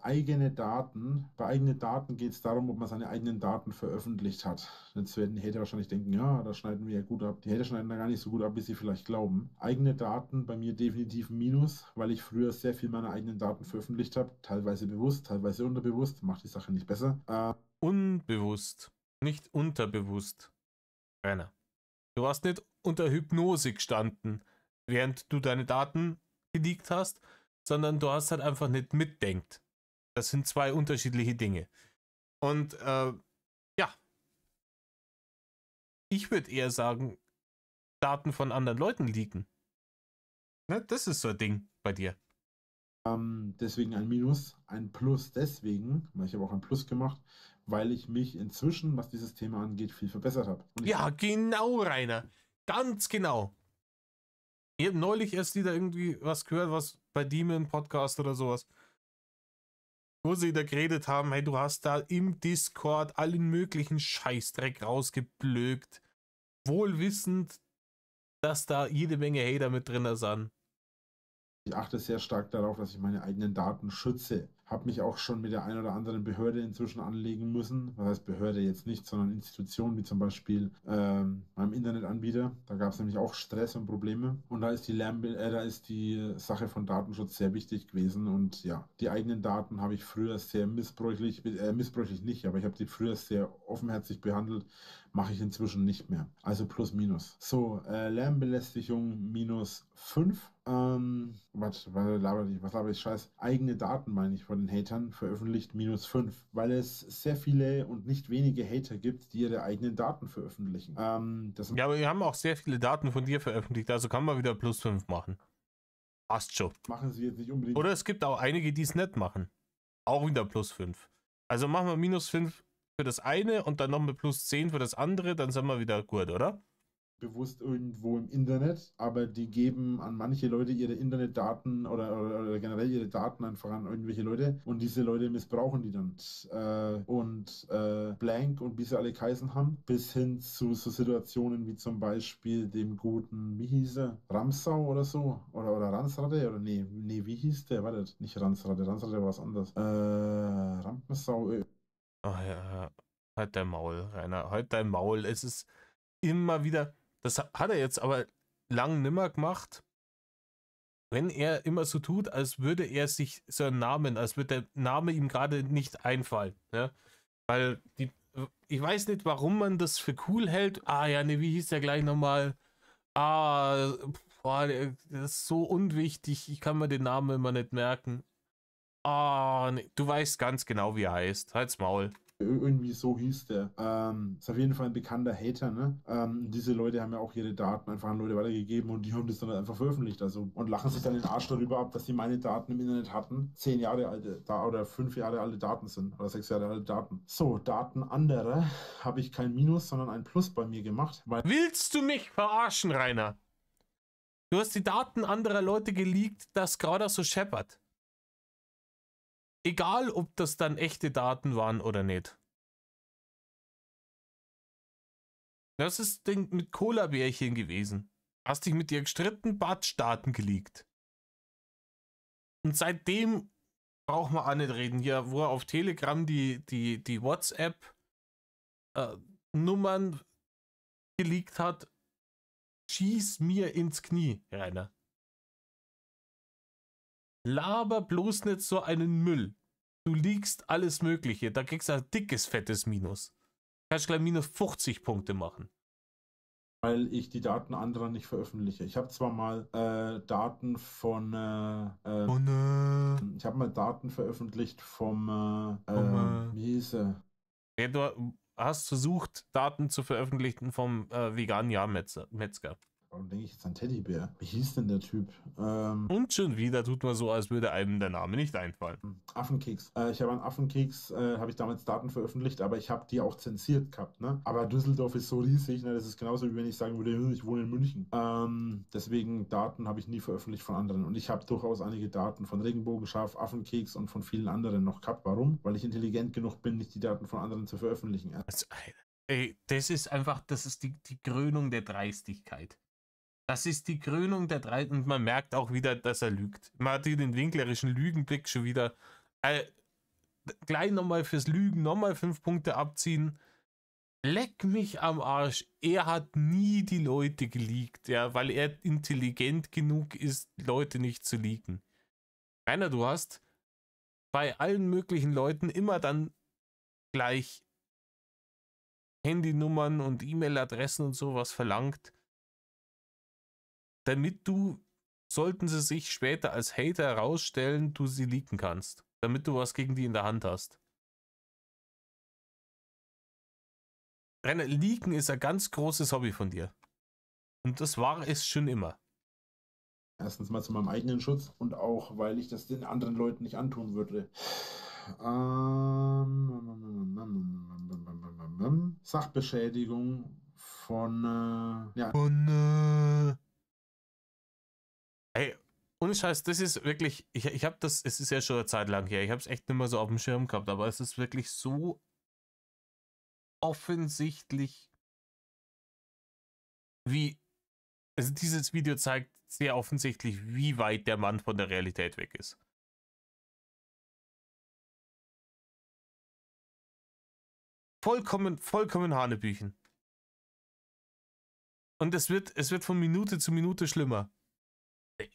Eigene Daten. Bei eigenen Daten geht es darum, ob man seine eigenen Daten veröffentlicht hat. Jetzt werden die Hater wahrscheinlich denken, ja, da schneiden wir ja gut ab. Die Hater schneiden da gar nicht so gut ab, wie sie vielleicht glauben. Eigene Daten bei mir definitiv ein Minus, weil ich früher sehr viel meiner eigenen Daten veröffentlicht habe. Teilweise bewusst, teilweise unterbewusst. Macht die Sache nicht besser. Unbewusst, nicht unterbewusst. Rainer, du hast nicht unter Hypnose gestanden, während du deine Daten geleakt hast, sondern du hast halt einfach nicht mitdenkt. Das sind zwei unterschiedliche Dinge. Und ja, ich würde eher sagen, Daten von anderen Leuten leaken. Ne? Das ist so ein Ding bei dir. Deswegen ein Minus, ein Plus deswegen, weil ich habe auch ein Plus gemacht, weil ich mich inzwischen, was dieses Thema angeht, viel verbessert habe. Ja, genau, Rainer. Ganz genau. Ich habe neulich erst wieder irgendwie was gehört, was bei Demon Podcast oder sowas, wo sie da geredet haben, hey, du hast da im Discord allen möglichen Scheißdreck rausgeblökt, wohl wissend, dass da jede Menge Hater mit drin sind. Ich achte sehr stark darauf, dass ich meine eigenen Daten schütze. Habe mich auch schon mit der einen oder anderen Behörde inzwischen anlegen müssen. Was heißt Behörde jetzt nicht, sondern Institutionen wie zum Beispiel meinem Internetanbieter. Da gab es nämlich auch Stress und Probleme. Und da ist da ist die Sache von Datenschutz sehr wichtig gewesen. Und ja, die eigenen Daten habe ich früher sehr missbräuchlich nicht, aber ich habe die früher sehr offenherzig behandelt. Mache ich inzwischen nicht mehr. Also plus minus. So, Lärmbelästigung minus 5. Was laber ich Scheiß? Eigene Daten, meine ich, von den Hatern veröffentlicht minus 5. Weil es sehr viele und nicht wenige Hater gibt, die ihre eigenen Daten veröffentlichen. Ja, aber wir haben auch sehr viele Daten von dir veröffentlicht, also kann man wieder plus 5 machen. Passt schon. Machen sie jetzt nicht unbedingt. Oder es gibt auch einige, die es nicht machen. Auch wieder plus 5. Also machen wir minus 5 für das eine und dann nochmal plus 10 für das andere, dann sind wir wieder gut, oder? Bewusst irgendwo im Internet, aber die geben an manche Leute ihre Internetdaten oder generell ihre Daten einfach an irgendwelche Leute und diese Leute missbrauchen die dann. Blank und wie sie alle geheißen haben, bis hin zu so Situationen wie zum Beispiel dem guten, wie hieß er? Ramsau oder so? Oder Ransrade? Oder nee, wie hieß der? Wartet, nicht Ransrade, Ransrade war was anderes. Rampensau. Oh ja, halt dein Maul, Rainer, halt dein Maul. Es ist immer wieder, das hat er jetzt aber lang nimmer gemacht, wenn er immer so tut, als würde er sich so einen Namen, als würde der Name ihm gerade nicht einfallen. Ja? Weil ich weiß nicht, warum man das für cool hält. Ah ja, ne, wie hieß der gleich nochmal? Ah, boah, das ist so unwichtig, ich kann mir den Namen immer nicht merken. Ah, nee, du weißt ganz genau, wie er heißt. Halt's Maul. Irgendwie so hieß der. Ist auf jeden Fall ein bekannter Hater, ne? Diese Leute haben ja auch ihre Daten einfach an Leute weitergegeben und die haben das dann einfach veröffentlicht. Also und lachen sich dann den Arsch darüber ab, dass sie meine Daten im Internet hatten. 10 Jahre alte oder 5 Jahre alte Daten sind oder 6 Jahre alte Daten. So, Daten anderer habe ich kein Minus, sondern ein Plus bei mir gemacht. Willst du mich verarschen, Rainer? Du hast die Daten anderer Leute geleakt, das gerade so scheppert. Egal, ob das dann echte Daten waren oder nicht. Das ist Ding mit Cola-Bärchen gewesen. Hast dich mit dir gestritten, Batsch-Daten geleakt. Und seitdem braucht man auch nicht reden. Hier, wo er auf Telegram die WhatsApp-Nummern geleakt hat, schieß mir ins Knie, Rainer. Laber bloß nicht so einen Müll. Du liegst alles Mögliche. Da kriegst du ein dickes, fettes Minus. Kannst gleich minus 50 Punkte machen. Weil ich die Daten anderer nicht veröffentliche. Ich habe zwar mal Daten von ich habe mal Daten veröffentlicht vom wie hieß er? Ja, du hast versucht, Daten zu veröffentlichen vom Vegan-Metzger. Warum denke ich jetzt an Teddybär? Wie hieß denn der Typ? Und schon wieder tut man so, als würde einem der Name nicht einfallen. Affenkeks. Ich habe an Affenkeks, habe ich damals Daten veröffentlicht, aber ich habe die auch zensiert gehabt, ne? Aber Düsseldorf ist so riesig, ne? Das ist genauso, wie wenn ich sagen würde, ich wohne in München. Deswegen Daten habe ich nie veröffentlicht von anderen. Und ich habe durchaus einige Daten von Regenbogenschaf, Affenkeks und von vielen anderen noch gehabt. Warum? Weil ich intelligent genug bin, nicht die Daten von anderen zu veröffentlichen. Also, ey, das ist einfach, das ist die Krönung der Dreistigkeit. Das ist die Krönung der Dreistigkeit und man merkt auch wieder, dass er lügt. Man hat hier den winklerischen Lügenblick schon wieder. Gleich nochmal fürs Lügen, nochmal 5 Punkte abziehen. Leck mich am Arsch. Er hat nie die Leute geleakt, ja, weil er intelligent genug ist, Leute nicht zu leaken. Rainer, du hast bei allen möglichen Leuten immer dann gleich Handynummern und E-Mail-Adressen und sowas verlangt, damit du, sollten sie sich später als Hater herausstellen, du sie leaken kannst. Damit du was gegen die in der Hand hast. Rainer, leaken ist ein ganz großes Hobby von dir. Und das war es schon immer. Erstens mal zu meinem eigenen Schutz und auch, weil ich das den anderen Leuten nicht antun würde. Sachbeschädigung von Ey, ohne Scheiß, das ist wirklich, ich habe das, es ist ja schon eine Zeit lang her, ich habe es echt nicht mehr so auf dem Schirm gehabt, aber es ist wirklich so offensichtlich, also dieses Video zeigt sehr offensichtlich, wie weit der Mann von der Realität weg ist. Vollkommen Hanebüchen. Und es wird von Minute zu Minute schlimmer.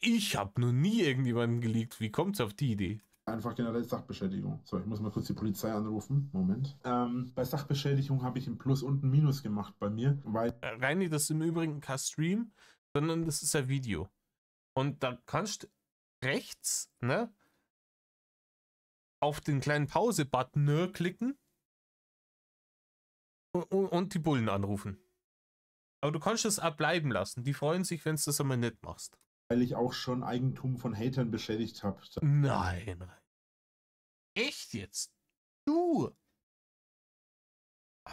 Ich habe noch nie irgendjemanden geleakt. Wie kommt's auf die Idee? Einfach generell Sachbeschädigung. So, ich muss mal kurz die Polizei anrufen. Moment. Bei Sachbeschädigung habe ich ein Plus und ein Minus gemacht bei mir, weil Reini, das ist im Übrigen kein Stream, sondern das ist ein Video. Und da kannst du rechts, ne, auf den kleinen Pause-Button klicken und die Bullen anrufen. Aber du kannst es auch bleiben lassen. Die freuen sich, wenn du das einmal nicht machst. weil ich auch schon Eigentum von Hatern beschädigt habe. Nein. Echt jetzt? Du?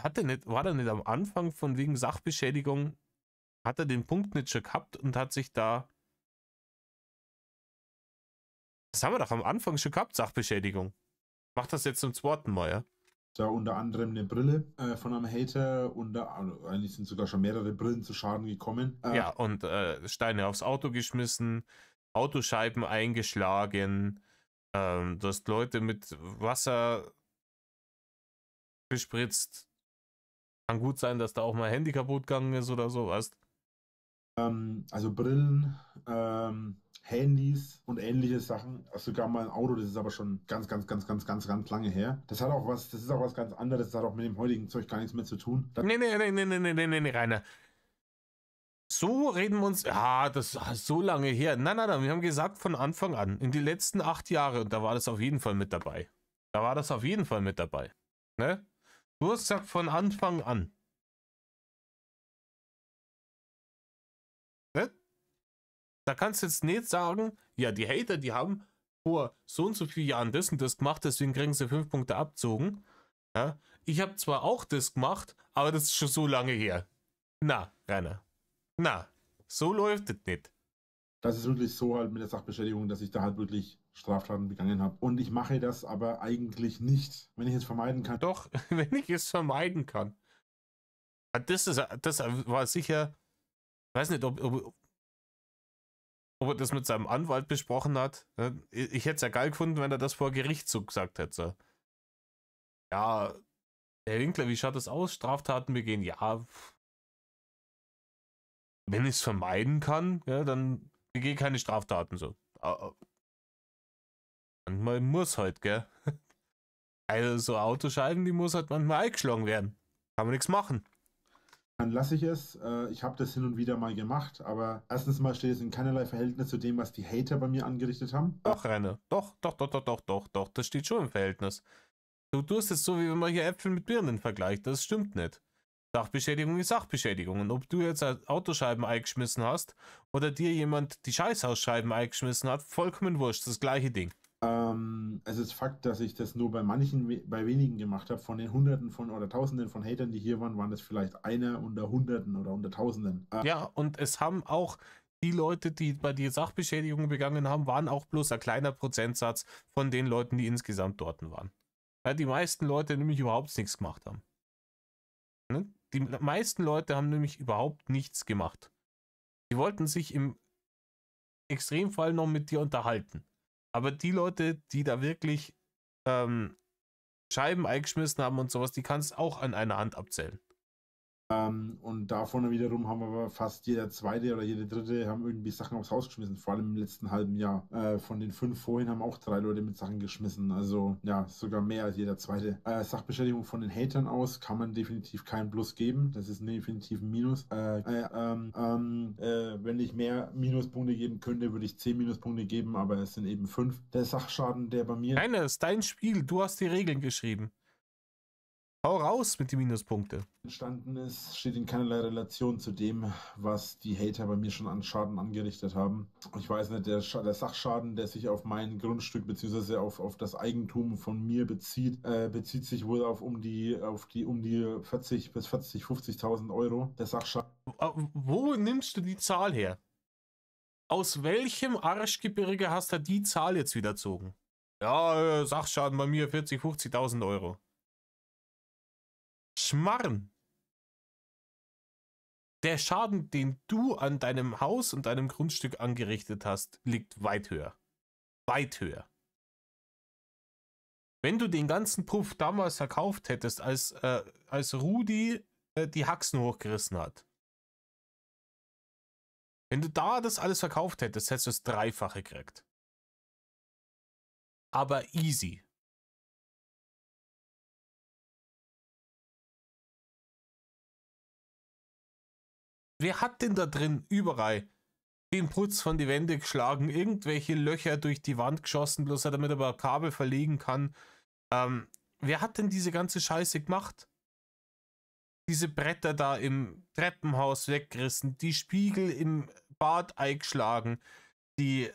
war der nicht am Anfang von wegen Sachbeschädigung, hat er den Punkt nicht schon gehabt und hat sich da. Das haben wir doch am Anfang schon gehabt, Sachbeschädigung. Macht das jetzt zum zweiten Mal, ja? Da unter anderem eine Brille von einem Hater also eigentlich sind sogar schon mehrere Brillen zu Schaden gekommen. Ja, und Steine aufs Auto geschmissen, Autoscheiben eingeschlagen, du hast Leute mit Wasser bespritzt. Kann gut sein, dass da auch mal Handy kaputt gegangen ist oder so, weißt. Also Brillen, Handys und ähnliche Sachen. Sogar mal ein Auto, das ist aber schon ganz lange her. Das ist auch was ganz anderes, das hat auch mit dem heutigen Zeug gar nichts mehr zu tun. Nee, Rainer. So reden wir uns, ja, das ist so lange her. Nein, wir haben gesagt von Anfang an, in die letzten 8 Jahre, und da war das auf jeden Fall mit dabei. Ne? Du hast gesagt von Anfang an. Ne? Da kannst du jetzt nicht sagen, ja, die Hater, die haben vor so und so vielen Jahren das und das gemacht, deswegen kriegen sie 5 Punkte abzogen. Ja? Ich habe zwar auch das gemacht, aber das ist schon so lange her. Na, Rainer. Na, so läuft es nicht. Das ist wirklich so halt mit der Sachbeschädigung, dass ich da halt wirklich Straftaten begangen habe. Und ich mache das aber eigentlich nicht, wenn ich es vermeiden kann. Doch, wenn ich es vermeiden kann. Das war sicher, ich weiß nicht, ob er das mit seinem Anwalt besprochen hat. Ich hätte es ja geil gefunden, wenn er das vor Gericht so gesagt hätte. Ja, Herr Winkler, wie schaut das aus? Straftaten begehen? Ja, wenn ich es vermeiden kann, ja, dann begehe keine Straftaten so. Manchmal muss halt, gell? Also so Autoscheiben, die muss halt manchmal eingeschlagen werden. Kann man nichts machen. Dann lasse ich es. Ich habe das hin und wieder mal gemacht, aber erstens mal steht es in keinerlei Verhältnis zu dem, was die Hater bei mir angerichtet haben. Doch, Rainer. Doch. Das steht schon im Verhältnis. Du tust es so, wie wenn man hier Äpfel mit Birnen vergleicht. Das stimmt nicht. Sachbeschädigung ist Sachbeschädigung. Und ob du jetzt Autoscheiben eingeschmissen hast oder dir jemand die Scheißhausscheiben eingeschmissen hat, vollkommen wurscht. Das gleiche Ding. Es ist Fakt, dass ich das nur bei bei wenigen gemacht habe. Von den Hunderten oder Tausenden von Hatern, die hier waren, waren es vielleicht einer unter Hunderten oder unter Tausenden. Ja, und es haben auch die Leute, die bei dir Sachbeschädigungen begangen haben, waren auch bloß ein kleiner Prozentsatz von den Leuten, die insgesamt dort waren. Ja, die meisten Leute nämlich überhaupt nichts gemacht haben. Ne? Die meisten Leute haben nämlich überhaupt nichts gemacht. Die wollten sich im Extremfall noch mit dir unterhalten. Aber die Leute, die da wirklich Scheiben eingeschmissen haben und sowas, die kannst du auch an einer Hand abzählen. Und davon wiederum haben aber fast jeder Zweite oder jede Dritte haben irgendwie Sachen aufs Haus geschmissen, vor allem im letzten halben Jahr. Von den 5 vorhin haben auch 3 Leute mit Sachen geschmissen, also ja, sogar mehr als jeder Zweite. Sachbeschädigung von den Hatern aus kann man definitiv keinen Plus geben, das ist definitiv ein Minus. Wenn ich mehr Minuspunkte geben könnte, würde ich 10 Minuspunkte geben, aber es sind eben 5. Der Sachschaden, der bei mir... Nein, das ist dein Spiel, du hast die Regeln geschrieben. Hau raus mit den Minuspunkte. Entstanden ist, steht in keinerlei Relation zu dem, was die Hater bei mir schon an Schaden angerichtet haben. Ich weiß nicht, der Sachschaden, der sich auf mein Grundstück bzw. auf das Eigentum von mir bezieht sich wohl auf um die 40 bis 50.000 Euro. Der Sachschaden. Wo nimmst du die Zahl her? Aus welchem Arschgebirge hast du die Zahl jetzt wieder gezogen? Ja, Sachschaden bei mir 50.000 Euro. Schmarrn. Der Schaden, den du an deinem Haus und deinem Grundstück angerichtet hast, liegt weit höher. Weit höher. Wenn du den ganzen Puff damals verkauft hättest, als Rudi die Haxen hochgerissen hat. Wenn du da das alles verkauft hättest, hättest du das Dreifache gekriegt. Aber easy. Wer hat denn da drin überall den Putz von die Wände geschlagen, irgendwelche Löcher durch die Wand geschossen, bloß damit er aber Kabel verlegen kann? Wer hat denn diese ganze Scheiße gemacht? Diese Bretter da im Treppenhaus weggerissen, die Spiegel im Bad eingeschlagen, die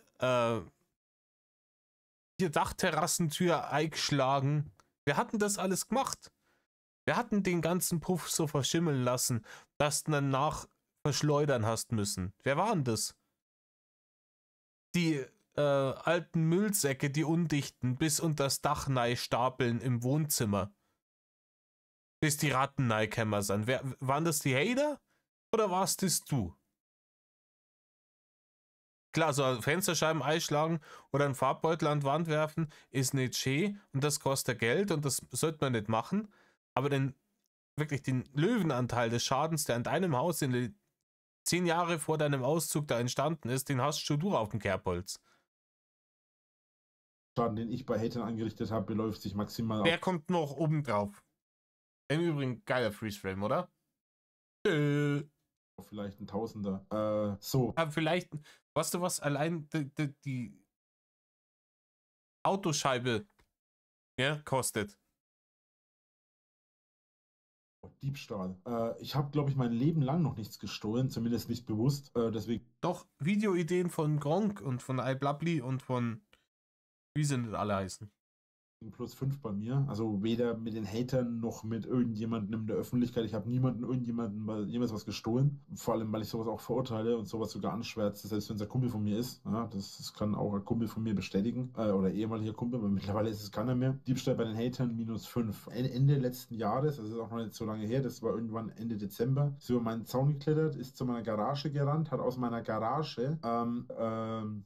Dachterrassentür eingeschlagen. Wer hat denn das alles gemacht? Wir hatten den ganzen Puff so verschimmeln lassen, dass du dann nach verschleudern hast müssen. Wer war denn das? Die alten Müllsäcke, die undichten, bis unter das Dach nei stapeln im Wohnzimmer. Bis die Ratten nei kämmer sind. Waren das die Hater? Oder warst das du? Klar, so Fensterscheiben einschlagen oder einen Farbbeutel an die Wand werfen ist nicht schön und das kostet Geld und das sollte man nicht machen. Aber wirklich den Löwenanteil des Schadens, der an deinem Haus in den 10 Jahre vor deinem Auszug da entstanden ist, den hast schon du auf dem Kerbholz. Schaden, den ich bei Hatern angerichtet habe, beläuft sich maximal Der kommt noch oben drauf. Im Übrigen geiler Freeze-Frame, oder? auf vielleicht ein Tausender. So. Aber vielleicht, weißt du was, allein die Autoscheibe kostet. Diebstahl. Ich habe, glaube ich, mein Leben lang noch nichts gestohlen, zumindest nicht bewusst. Deswegen. Doch, Videoideen von Gronk und von iBlabli und von, wie sie nicht alle heißen. +5 bei mir. Also weder mit den Hatern noch mit irgendjemandem in der Öffentlichkeit. Ich habe irgendjemandem mal jemals was gestohlen. Vor allem, weil ich sowas auch verurteile und sowas sogar anschwärze, selbst wenn es ein Kumpel von mir ist. Ja, das kann auch ein Kumpel von mir bestätigen. Oder ehemaliger Kumpel, weil mittlerweile ist es keiner mehr. Diebstahl bei den Hatern -5. Ende letzten Jahres, das ist auch noch nicht so lange her, das war irgendwann Ende Dezember, ist über meinen Zaun geklettert, ist zu meiner Garage gerannt, hat aus meiner Garage,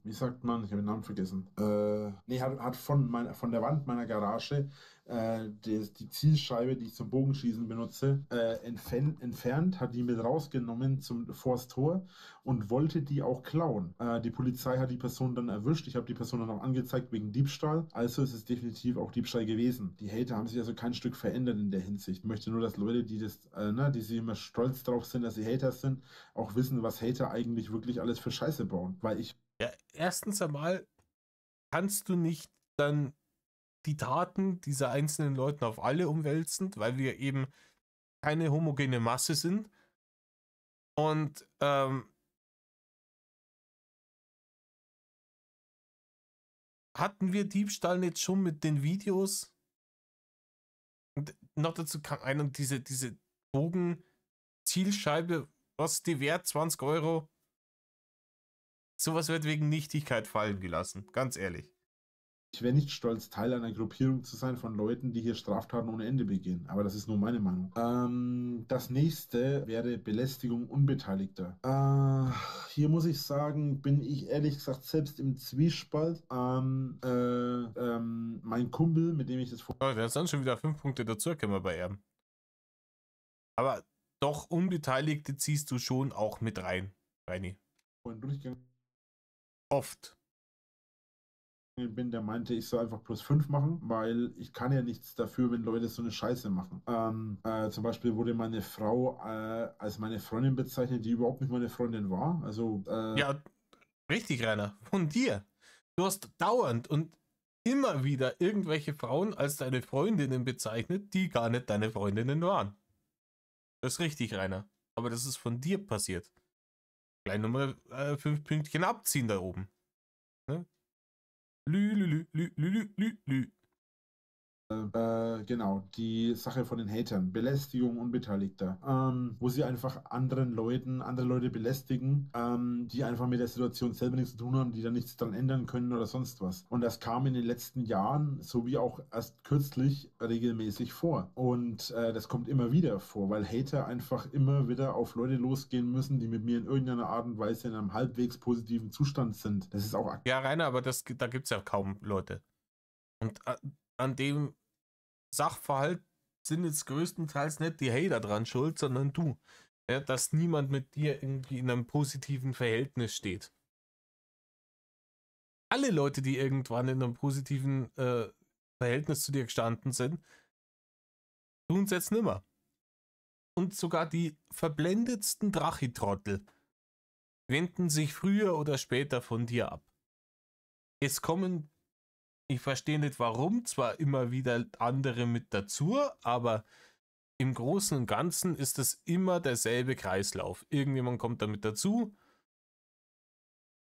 wie sagt man, ich habe den Namen vergessen, hat von der Wand meiner Garage die Zielscheibe, die ich zum Bogenschießen benutze, entfernt, hat die mit rausgenommen vors Tor und wollte die auch klauen. Die Polizei hat die Person dann erwischt. Ich habe die Person dann auch angezeigt wegen Diebstahl. Also ist es definitiv auch Diebstahl gewesen. Die Hater haben sich also kein Stück verändert in der Hinsicht. Ich möchte nur, dass Leute, die sich immer stolz drauf sind, dass sie Haters sind, auch wissen, was Hater eigentlich wirklich alles für Scheiße bauen. Ja, erstens einmal kannst du nicht dann die Taten dieser einzelnen Leuten auf alle umwälzen, weil wir eben keine homogene Masse sind. Und hatten wir Diebstahl nicht schon mit den Videos? Und noch dazu kam einer diese Bogen-Zielscheibe, was ist die wert? 20 Euro? Sowas wird wegen Nichtigkeit fallen gelassen, ganz ehrlich. Ich wäre nicht stolz, Teil einer Gruppierung zu sein von Leuten, die hier Straftaten ohne Ende begehen. Aber das ist nur meine Meinung. Das nächste wäre Belästigung Unbeteiligter. Hier muss ich sagen, bin ich ehrlich gesagt selbst im Zwiespalt. Mein Kumpel, mit dem ich das Oh, da sind schon wieder 5 Punkte dazu, können wir bei Erben. Aber doch, Unbeteiligte ziehst du schon auch mit rein, Reini. vorhin durchgegangen Oft. bin, der meinte, ich soll einfach +5 machen, weil ich kann ja nichts dafür, wenn Leute so eine Scheiße machen. Zum Beispiel wurde meine Frau als meine Freundin bezeichnet, die überhaupt nicht meine Freundin war. Also ja, richtig, Rainer. Von dir. Du hast dauernd und immer wieder irgendwelche Frauen als deine Freundinnen bezeichnet, die gar nicht deine Freundinnen waren. Das ist richtig, Rainer. Aber das ist von dir passiert. Gleich nochmal 5 Pünktchen abziehen da oben. Ne? Lü. Genau, die Sache von den Hatern, Belästigung Unbeteiligter, wo sie einfach andere Leute belästigen, die einfach mit der Situation selber nichts zu tun haben, die dann nichts daran ändern können oder sonst was. Und das kam in den letzten Jahren, sowie auch erst kürzlich, regelmäßig vor. Und das kommt immer wieder vor, weil Hater einfach immer wieder auf Leute losgehen müssen, die mit mir in irgendeiner Art und Weise in einem halbwegs positiven Zustand sind. Das ist auch Ja, Rainer, aber da gibt es ja kaum Leute. Und an dem Sachverhalt sind jetzt größtenteils nicht die Hater dran schuld, sondern du. Ja, dass niemand mit dir irgendwie in einem positiven Verhältnis steht. Alle Leute, die irgendwann in einem positiven Verhältnis zu dir gestanden sind, tun es jetzt nimmer. Und sogar die verblendetsten Drachitrottel wenden sich früher oder später von dir ab. Es kommen, ich verstehe nicht warum, zwar immer wieder andere mit dazu, aber im Großen und Ganzen ist es immer derselbe Kreislauf. Irgendjemand kommt damit dazu,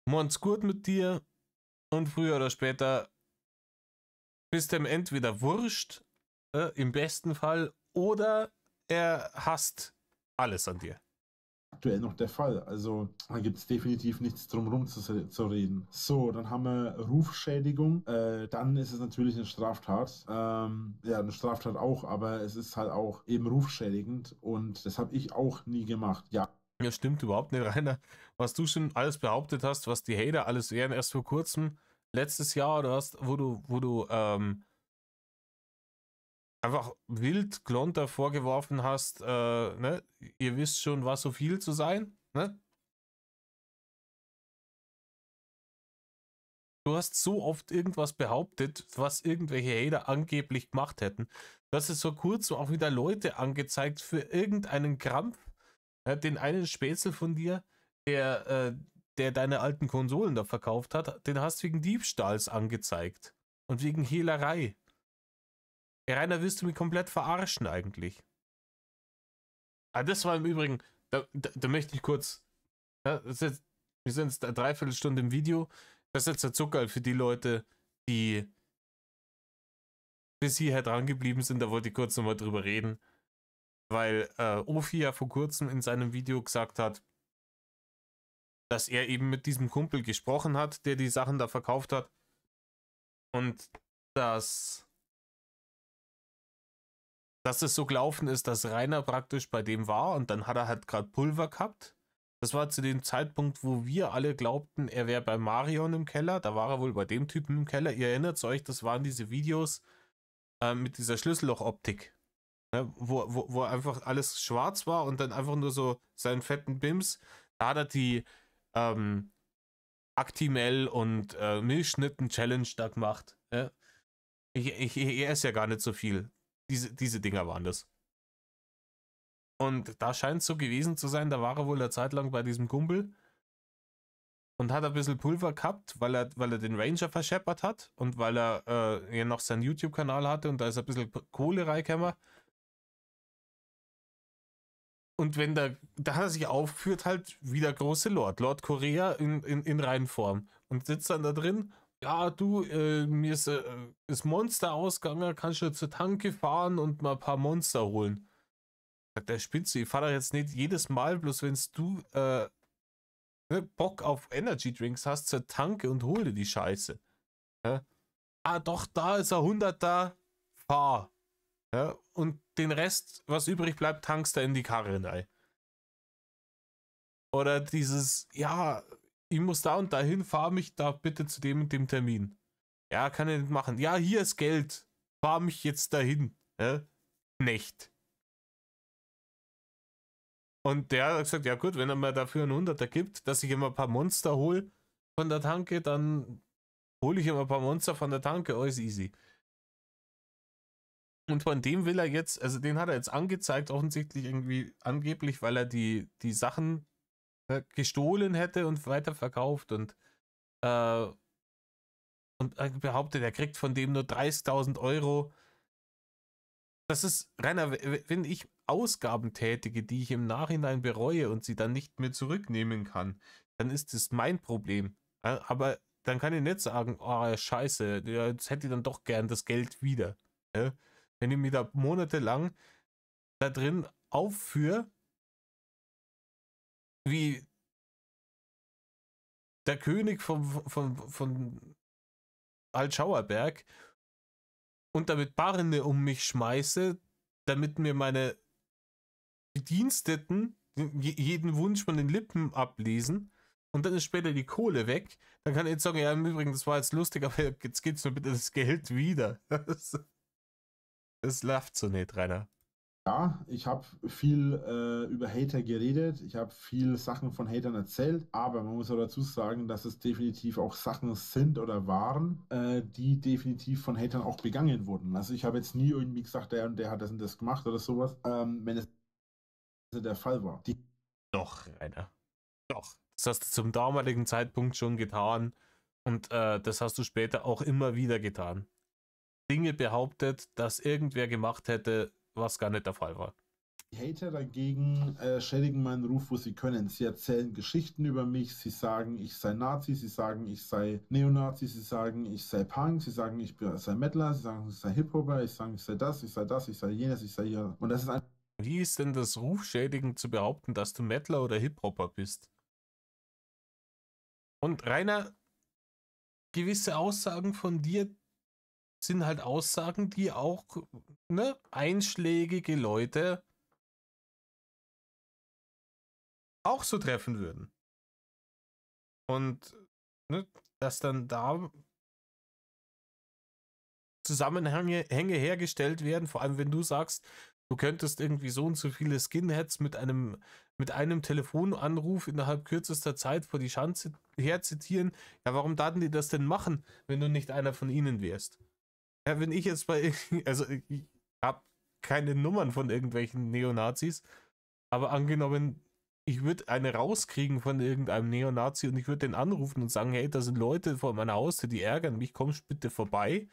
meint's gut mit dir und früher oder später bist du ihm entweder wurscht, im besten Fall, oder er hasst alles an dir. Aktuell noch der Fall. Also da gibt es definitiv nichts drum zu reden. So, dann haben wir Rufschädigung. Dann ist es natürlich eine Straftat. Ja, eine Straftat auch, aber es ist halt auch eben rufschädigend und das habe ich auch nie gemacht. Ja. Ja, stimmt überhaupt nicht, Rainer. Was du schon alles behauptet hast, was die Hater alles wären, erst vor kurzem, letztes Jahr oder was, wo du einfach wild Klonter vorgeworfen hast, ne? Ihr wisst schon, was so viel zu sein, ne? Du hast so oft irgendwas behauptet, was irgendwelche Hater angeblich gemacht hätten. Du hast es vor kurzem auch wieder Leute angezeigt für irgendeinen Krampf. Ja, den einen Spätzle von dir, der deine alten Konsolen da verkauft hat, den hast du wegen Diebstahls angezeigt. Und wegen Hehlerei. Ja, Rainer, willst du mich komplett verarschen eigentlich? Ah, das war im Übrigen, da möchte ich kurz, ja, wir sind jetzt eine Dreiviertelstunde im Video. Das ist jetzt der Zucker für die Leute, die bis hierher dran geblieben sind. Da wollte ich kurz nochmal drüber reden. Weil Ofi ja vor kurzem in seinem Video gesagt hat, dass er eben mit diesem Kumpel gesprochen hat, der die Sachen da verkauft hat. Und dass es so gelaufen ist, dass Rainer praktisch bei dem war und dann hat er halt gerade Pulver gehabt. Das war zu dem Zeitpunkt, wo wir alle glaubten, er wäre bei Marion im Keller. Da war er wohl bei dem Typen im Keller. Ihr erinnert euch, das waren diese Videos mit dieser Schlüsselloch-Optik. Ne, wo einfach alles schwarz war und dann einfach nur so seinen fetten Bims. Da hat er die Actimel und Milchschnitten-Challenge da gemacht. Ja? Er ist ja gar nicht so viel. Diese Dinger waren das. Und da scheint es so gewesen zu sein, da war er wohl eine Zeit lang bei diesem Kumpel und hat ein bisschen Pulver gehabt, weil er den Ranger verscheppert hat und weil er ja noch seinen YouTube-Kanal hatte und da ist ein bisschen Kohle reingekommen. Und wenn da hat er sich aufgeführt, halt wie der große Lord Korea in Reinform. Und sitzt dann da drin, ja, du, mir ist das Monster ausgegangen, kannst du zur Tanke fahren und mal ein paar Monster holen. Sagt der Spitze, ich fahre da jetzt nicht jedes Mal, bloß wenn du ne, Bock auf Energy Drinks hast, zur Tanke und hol dir die Scheiße. Ja? Ah, doch, da ist ein 100 da, fahr. Ja? Und den Rest, was übrig bleibt, tankst du in die Karre rein. Oder dieses, ja, ich muss da und dahin, fahr mich da bitte zu dem und dem Termin. Ja, kann ich nicht machen. Ja, hier ist Geld. Fahr mich jetzt dahin. Ja? Nicht. Und der hat gesagt, ja gut, wenn er mir dafür einen 100er gibt, dass ich immer ein paar Monster hole von der Tanke, dann hole ich immer ein paar Monster von der Tanke, alles easy. Und von dem will er jetzt, also den hat er jetzt angezeigt, offensichtlich irgendwie angeblich, weil er die Sachen gestohlen hätte und weiterverkauft und behauptet, er kriegt von dem nur 30.000 Euro. Das ist, Rainer, wenn ich Ausgaben tätige, die ich im Nachhinein bereue und sie dann nicht mehr zurücknehmen kann, dann ist das mein Problem. Aber dann kann ich nicht sagen, oh scheiße, jetzt hätte ich dann doch gern das Geld wieder. Wenn ich mich da monatelang da drin aufführe, wie der König von Altschauerberg und damit Barne um mich schmeiße, damit mir meine Bediensteten jeden Wunsch von den Lippen ablesen und dann ist später die Kohle weg, dann kann ich jetzt sagen, ja im Übrigen, das war jetzt lustig, aber jetzt geht's mir bitte das Geld wieder. Das läuft so nicht, Rainer. Ja, ich habe viel über Hater geredet, ich habe viel Sachen von Hatern erzählt, aber man muss auch dazu sagen, dass es definitiv auch Sachen sind oder waren, die definitiv von Hatern auch begangen wurden. Also ich habe jetzt nie irgendwie gesagt, der und der hat das und das gemacht oder sowas, wenn es der Fall war. Doch, Rainer. Doch. Das hast du zum damaligen Zeitpunkt schon getan und das hast du später auch immer wieder getan. Dinge behauptet, dass irgendwer gemacht hätte, was gar nicht der Fall war. Die Hater dagegen schädigen meinen Ruf, wo sie können. Sie erzählen Geschichten über mich, sie sagen, ich sei Nazi, sie sagen, ich sei Neonazi, sie sagen, ich sei Punk, sie sagen, ich sei Mettler, sie sagen, ich sei Hip-Hopper, ich sage, ich sei das, ich sei jenes, ich sei hier. Und das ist einfach. Wie ist denn das rufschädigend zu behaupten, dass du Mettler oder Hip-Hopper bist? Und Rainer, gewisse Aussagen von dir sind halt Aussagen, die auch einschlägige Leute auch so treffen würden. Und dass dann da Zusammenhänge hergestellt werden, vor allem wenn du sagst, du könntest irgendwie so und so viele Skinheads mit einem Telefonanruf innerhalb kürzester Zeit vor die Schanze herzitieren. Ja, warum daten die das denn machen, wenn du nicht einer von ihnen wärst? Ja, wenn ich jetzt also ich habe keine Nummern von irgendwelchen Neonazis, aber angenommen, ich würde eine rauskriegen von irgendeinem Neonazi und ich würde den anrufen und sagen, hey, da sind Leute vor meiner Haustür, die ärgern mich, kommst bitte vorbei.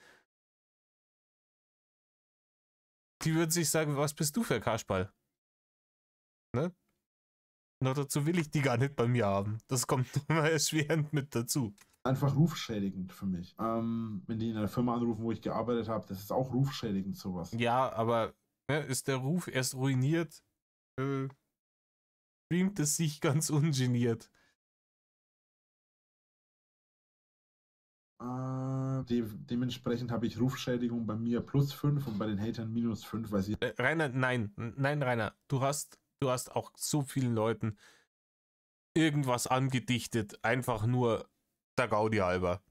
Die würden sich sagen, was bist du für ein Kasperl? Ne? Noch dazu will ich die gar nicht bei mir haben. Das kommt immer erschwerend mit dazu. Einfach rufschädigend für mich. Wenn die in einer Firma anrufen, wo ich gearbeitet habe, das ist auch rufschädigend, sowas. Ja, aber ist der Ruf erst ruiniert, streamt es sich ganz ungeniert. Dementsprechend habe ich Rufschädigung bei mir +5 und bei den Hatern -5, weil sie. Rainer, nein, Rainer, du hast auch so vielen Leuten irgendwas angedichtet, einfach nur der Gaudi halber.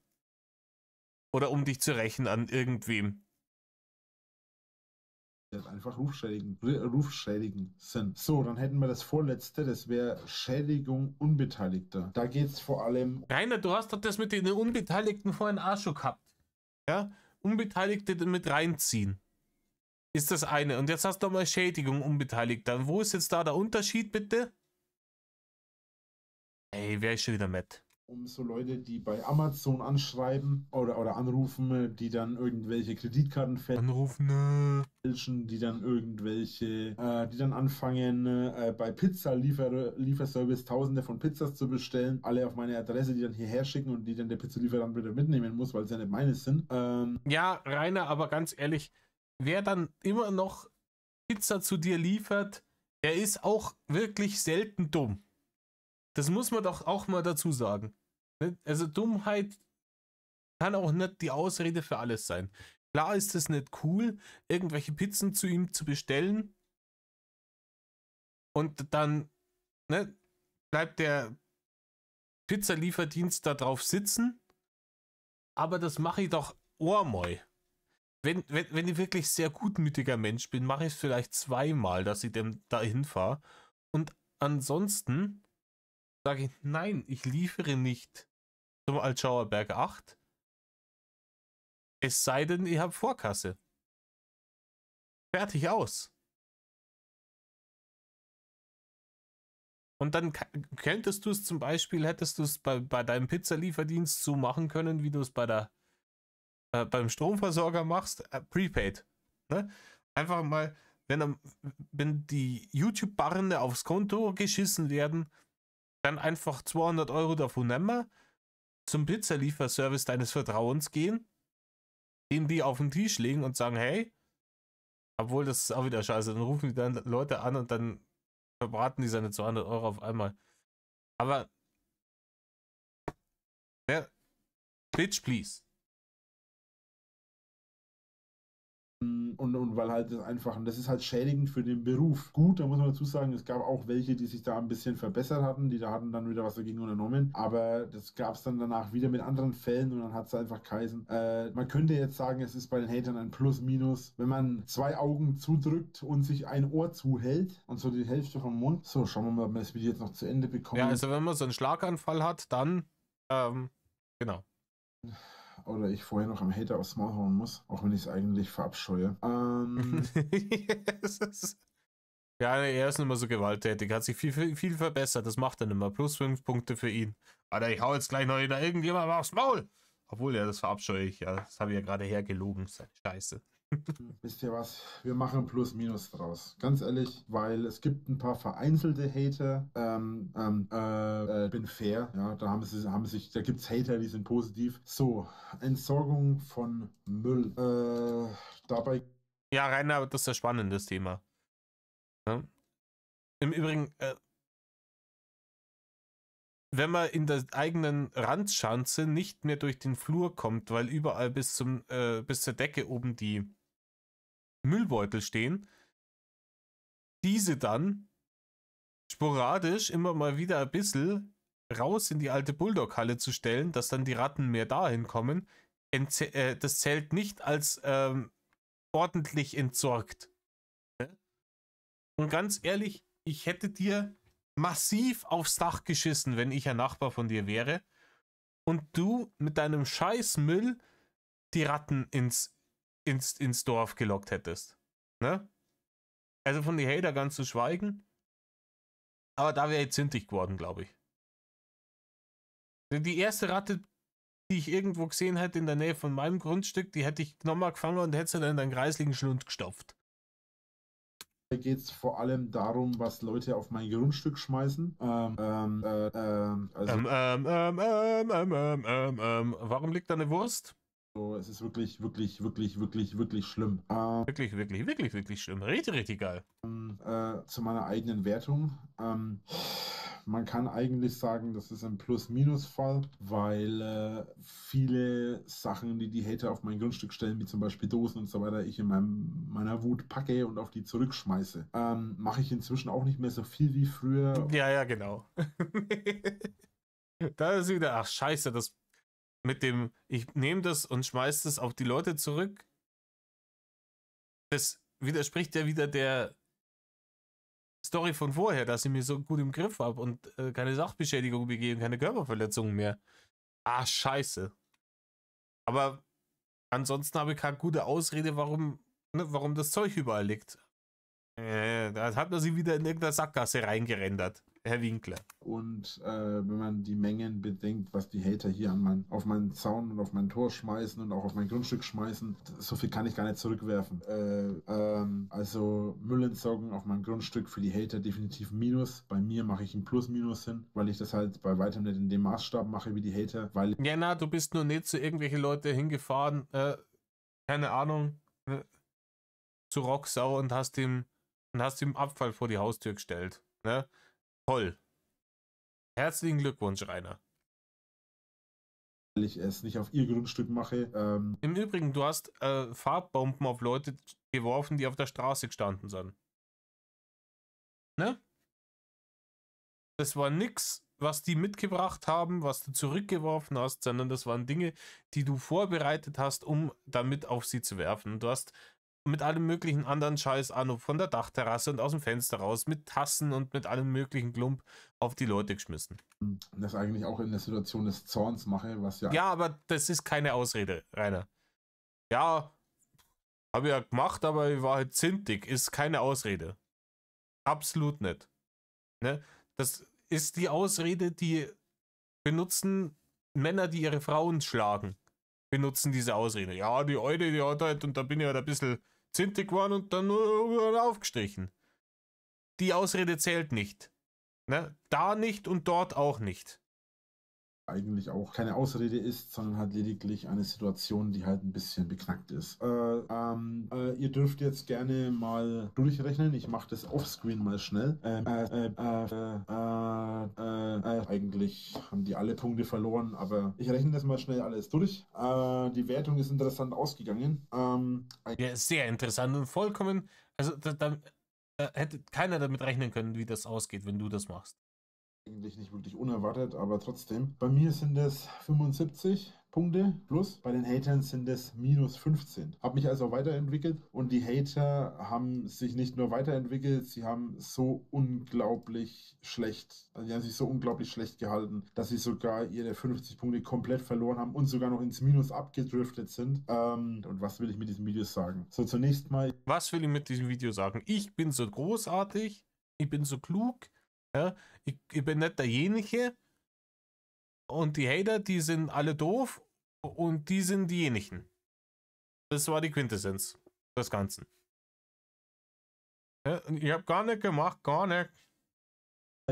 Oder um dich zu rächen an irgendwem. Einfach rufschädigend sind. So, dann hätten wir das vorletzte, das wäre Schädigung Unbeteiligter. Da geht es vor allem. Rainer, du hast doch das mit den Unbeteiligten vorhin auch schon gehabt. Ja? Unbeteiligte mit reinziehen. Ist das eine. Und jetzt hast du mal Schädigung Unbeteiligter. Wo ist jetzt da der Unterschied, bitte? Ey, wer ist schon wieder mit? Um so Leute, die bei Amazon anschreiben oder anrufen, die dann irgendwelche Kreditkarten fälschen, die dann die dann anfangen, bei Pizza-Lieferservice Tausende von Pizzas zu bestellen, alle auf meine Adresse, die dann hierher schicken und die dann der Pizzalieferant wieder mitnehmen muss, weil es ja nicht meine sind. Ja, Rainer, aber ganz ehrlich, wer dann immer noch Pizza zu dir liefert, der ist auch wirklich selten dumm. Das muss man doch auch mal dazu sagen. Also Dummheit kann auch nicht die Ausrede für alles sein. Klar ist es nicht cool, irgendwelche Pizzen zu ihm zu bestellen und dann bleibt der Pizzalieferdienst da drauf sitzen, aber das mache ich doch einmal. Wenn ich wirklich sehr gutmütiger Mensch bin, mache ich es vielleicht zweimal, dass ich dem da hinfahre. Und ansonsten sage ich, nein, ich liefere nicht zum Altschauer Berg 8. Es sei denn, ich habe Vorkasse. Fertig aus. Und dann könntest du es zum Beispiel, hättest du es bei deinem Pizzalieferdienst so machen können, wie du es beim Stromversorger machst, prepaid. Ne? Einfach mal, wenn die YouTube-Barren aufs Konto geschissen werden, dann einfach 200 Euro davon nehmen, zum Pizzalieferservice deines Vertrauens gehen, den die auf den Tisch legen und sagen, hey, obwohl das ist auch wieder scheiße, dann rufen die dann Leute an und dann verbraten die seine 200 Euro auf einmal. Aber, bitch, please. Und weil halt das einfach, und das ist halt schädigend für den Beruf. Gut, da muss man dazu sagen, es gab auch welche, die sich da ein bisschen verbessert hatten, die da hatten dann wieder was dagegen unternommen, aber das gab es dann danach wieder mit anderen Fällen und dann hat es einfach geheißen. Man könnte jetzt sagen, es ist bei den Hatern ein Plus-Minus, wenn man 2 Augen zudrückt und sich ein Ohr zuhält und so die Hälfte vom Mund. So, schauen wir mal, ob wir das Video jetzt noch zu Ende bekommen. Ja, also wenn man so einen Schlaganfall hat, dann, genau. Oder ich vorher noch am Hater aufs Maul hauen muss, auch wenn ich es eigentlich verabscheue. Ja, er ist nicht mehr so gewalttätig, hat sich viel verbessert, das macht er nicht mehr. +5 Punkte für ihn. Alter, ich hau jetzt gleich noch wieder irgendjemand aufs Maul. Obwohl, ja, das verabscheue ich, ja. Das habe ich ja gerade hergelogen, seine Scheiße. Wisst ihr was? Wir machen Plus-Minus draus. Ganz ehrlich, weil es gibt ein paar vereinzelte Hater. Bin fair. Ja, da gibt es Hater, die sind positiv. So, Entsorgung von Müll. Dabei. Ja, Rainer, das ist ein spannendes Thema. Ja? Im Übrigen, wenn man in der eigenen Randschanze nicht mehr durch den Flur kommt, weil überall bis zur Decke oben die Müllbeutel stehen, diese dann sporadisch immer mal wieder ein bisschen raus in die alte Bulldog-Halle zu stellen, dass dann die Ratten mehr dahin kommen, das zählt nicht als ordentlich entsorgt. Und ganz ehrlich, ich hätte dir massiv aufs Dach geschissen, wenn ich ein Nachbar von dir wäre und du mit deinem scheiß Müll die Ratten ins Dorf gelockt hättest. Ne? Also von die Hater ganz zu schweigen. Aber da wäre ich zündig geworden, glaube ich. Die erste Ratte, die ich irgendwo gesehen hätte in der Nähe von meinem Grundstück, die hätte ich nochmal gefangen und hätte sie dann in deinen kreisligen Schlund gestopft. Geht es vor allem darum, was Leute auf mein Grundstück schmeißen. Warum liegt da eine Wurst? Es ist wirklich, wirklich, wirklich, wirklich, wirklich schlimm. Wirklich, wirklich, wirklich, wirklich schlimm. Richtig, richtig geil. Zu meiner eigenen Wertung. Man kann eigentlich sagen, das ist ein Plus-Minus-Fall, weil viele Sachen, die die Hater auf mein Grundstück stellen, wie zum Beispiel Dosen und so weiter, ich in meiner Wut packe und auf die zurückschmeiße. Mache ich inzwischen auch nicht mehr so viel wie früher. Ja, genau. Da ist wieder, ach scheiße, das mit dem, ich nehme das und schmeiße das auf die Leute zurück. Das widerspricht ja wieder der Story von vorher, dass ich mir so gut im Griff habe und keine Sachbeschädigung begehe und keine Körperverletzungen mehr. Ah, scheiße. Aber ansonsten habe ich keine gute Ausrede, warum das Zeug überall liegt. Da hat man sie wieder in irgendeiner Sackgasse reingerendert, Herr Winkler. Und wenn man die Mengen bedenkt, was die Hater hier auf meinen Zaun und auf mein Tor schmeißen und auch auf mein Grundstück schmeißen, so viel kann ich gar nicht zurückwerfen. Also Müllentsorgung auf meinem Grundstück für die Hater definitiv Minus. Bei mir mache ich ein Plus-Minus hin, weil ich das halt bei weitem nicht in dem Maßstab mache wie die Hater. Ja, na, du bist nur nicht zu irgendwelchen Leute hingefahren, keine Ahnung, zu Rocksau und hast ihm Abfall vor die Haustür gestellt. Ne? Toll. Herzlichen Glückwunsch, Rainer. Weil ich es nicht auf ihr Grundstück mache. Im Übrigen, du hast Farbbomben auf Leute geworfen, die auf der Straße gestanden sind. Ne? Das war nix, was die mitgebracht haben, was du zurückgeworfen hast, sondern das waren Dinge, die du vorbereitet hast, um damit auf sie zu werfen. Du hast mit allem möglichen anderen Scheiß an, von der Dachterrasse und aus dem Fenster raus, mit Tassen und mit allem möglichen Klump auf die Leute geschmissen. Das eigentlich auch in der Situation des Zorns mache, was ja... Ja, aber das ist keine Ausrede, Rainer. Ja, habe ich ja gemacht, aber ich war halt zintig. Ist keine Ausrede. Absolut nicht. Ne? Das ist die Ausrede, die benutzen Männer, die ihre Frauen schlagen. Benutzen diese Ausrede. Ja, die Eude, die hat halt, und da bin ich halt ein bisschen zintig geworden und dann nur aufgestrichen. Die Ausrede zählt nicht. Ne? Da nicht und dort auch nicht. Eigentlich auch keine Ausrede ist, sondern halt lediglich eine Situation, die halt ein bisschen beknackt ist. Ihr dürft jetzt gerne mal durchrechnen. Ich mache das offscreen mal schnell. Eigentlich haben die alle Punkte verloren, aber ich rechne das mal schnell alles durch. Die Wertung ist interessant ausgegangen. Ja, sehr interessant und vollkommen, also da hätte keiner damit rechnen können, wie das ausgeht, wenn du das machst. Eigentlich nicht wirklich unerwartet, aber trotzdem. Bei mir sind es 75 Punkte plus, bei den Hatern sind es minus 15. Habe mich also weiterentwickelt und die Hater haben sich nicht nur weiterentwickelt, sie haben so unglaublich schlecht, also die haben sich so unglaublich schlecht gehalten, dass sie sogar ihre 50 Punkte komplett verloren haben und sogar noch ins Minus abgedriftet sind. Und was will ich mit diesem Video sagen? So, zunächst mal. Was will ich mit diesem Video sagen? Ich bin so großartig, ich bin so klug, ja, ich bin nicht derjenige und die Hater, die sind alle doof und die sind diejenigen. Das war die Quintessenz. des Ganzen. Ja, ich habe gar nicht gemacht, gar nicht.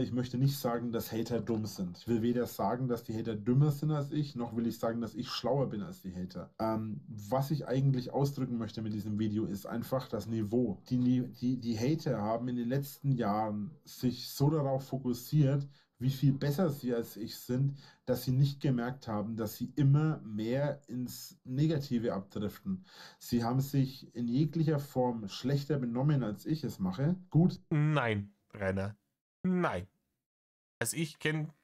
Ich möchte nicht sagen, dass Hater dumm sind. Ich will weder sagen, dass die Hater dümmer sind als ich, noch will ich sagen, dass ich schlauer bin als die Hater. Was ich eigentlich ausdrücken möchte mit diesem Video, ist einfach das Niveau. Die Hater haben in den letzten Jahren sich so darauf fokussiert, wie viel besser sie als ich sind, dass sie nicht gemerkt haben, dass sie immer mehr ins Negative abdriften. Sie haben sich in jeglicher Form schlechter benommen, als ich es mache. Gut. Nein, Rainer. Nein. Also ich kenne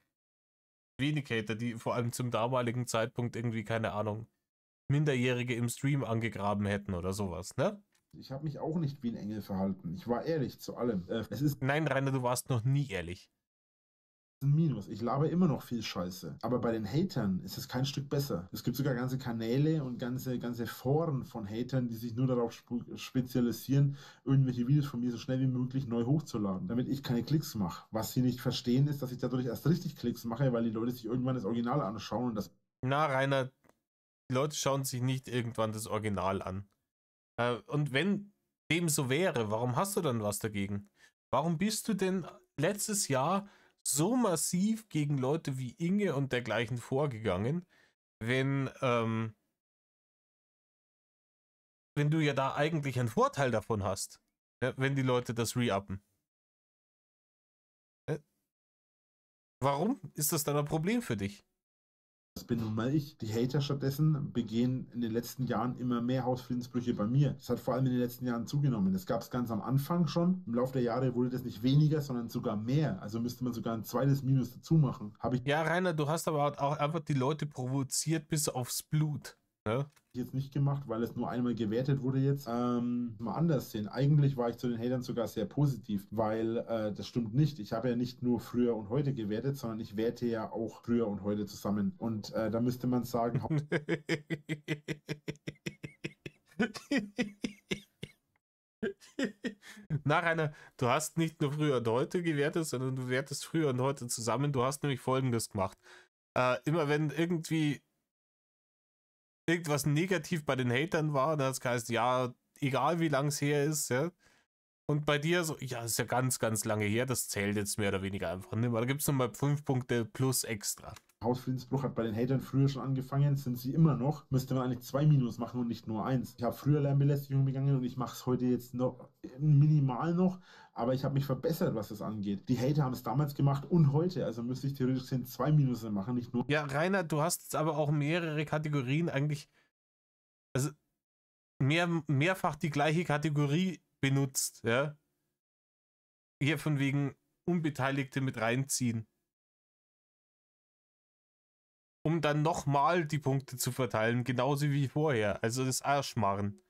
wenig Hater, die vor allem zum damaligen Zeitpunkt irgendwie, keine Ahnung, Minderjährige im Stream angegraben hätten oder sowas, ne? Ich habe mich auch nicht wie ein Engel verhalten. Ich war ehrlich zu allem. Es ist Nein, Rainer, du warst noch nie ehrlich. ein Minus. Ich laber immer noch viel Scheiße. Aber bei den Hatern ist es kein Stück besser. Es gibt sogar ganze Kanäle und ganze Foren von Hatern, die sich nur darauf spezialisieren, irgendwelche Videos von mir so schnell wie möglich neu hochzuladen, damit ich keine Klicks mache. Was sie nicht verstehen, ist, dass ich dadurch erst richtig Klicks mache, weil die Leute sich irgendwann das Original anschauen und das. Na, Rainer, die Leute schauen sich nicht irgendwann das Original an. Und wenn dem so wäre, warum hast du dann was dagegen? Warum bist du denn letztes Jahr so massiv gegen Leute wie Inge und dergleichen vorgegangen, wenn du ja da eigentlich einen Vorteil davon hast, ja, wenn die Leute das re-uppen? Warum ist das dann ein Problem für dich? Das bin nun mal ich. Die Hater stattdessen begehen in den letzten Jahren immer mehr Hausfriedensbrüche bei mir. Das hat vor allem in den letzten Jahren zugenommen. Das gab es ganz am Anfang schon. Im Laufe der Jahre wurde das nicht weniger, sondern sogar mehr. Also müsste man sogar ein zweites Minus dazu machen. Habe ich Ja, Rainer, du hast aber auch einfach die Leute provoziert bis aufs Blut. Ne? jetzt nicht gemacht, weil es nur einmal gewertet wurde jetzt. Mal anders sehen. Eigentlich war ich zu den Hatern sogar sehr positiv, weil das stimmt nicht. Ich habe ja nicht nur früher und heute gewertet, sondern ich werte ja auch früher und heute zusammen. Und da müsste man sagen, Na, Rainer, du hast nicht nur früher und heute gewertet, sondern du wertest früher und heute zusammen. Du hast nämlich Folgendes gemacht. Immer wenn irgendwie irgendwas negativ bei den Hatern war, das heißt, ja, egal wie lang es her ist, ja. Und bei dir so, ja, ist ja ganz, ganz lange her, das zählt jetzt mehr oder weniger einfach nicht mehr. Da gibt es nochmal 5 Punkte plus extra. Hausfriedensbruch hat bei den Hatern früher schon angefangen, sind sie immer noch. Müsste man eigentlich 2 Minus machen und nicht nur 1. Ich habe früher Lärmbelästigung begangen und ich mache es heute jetzt noch minimal noch, aber ich habe mich verbessert, was das angeht. Die Hater haben es damals gemacht und heute, also müsste ich theoretisch 2 Minus machen, nicht nur. Ja, Rainer, du hast jetzt aber auch mehrere Kategorien eigentlich, also mehrfach die gleiche Kategorie benutzt, ja. Hier von wegen Unbeteiligte mit reinziehen. Um dann nochmal die Punkte zu verteilen, genauso wie vorher. Also das Arschmarren.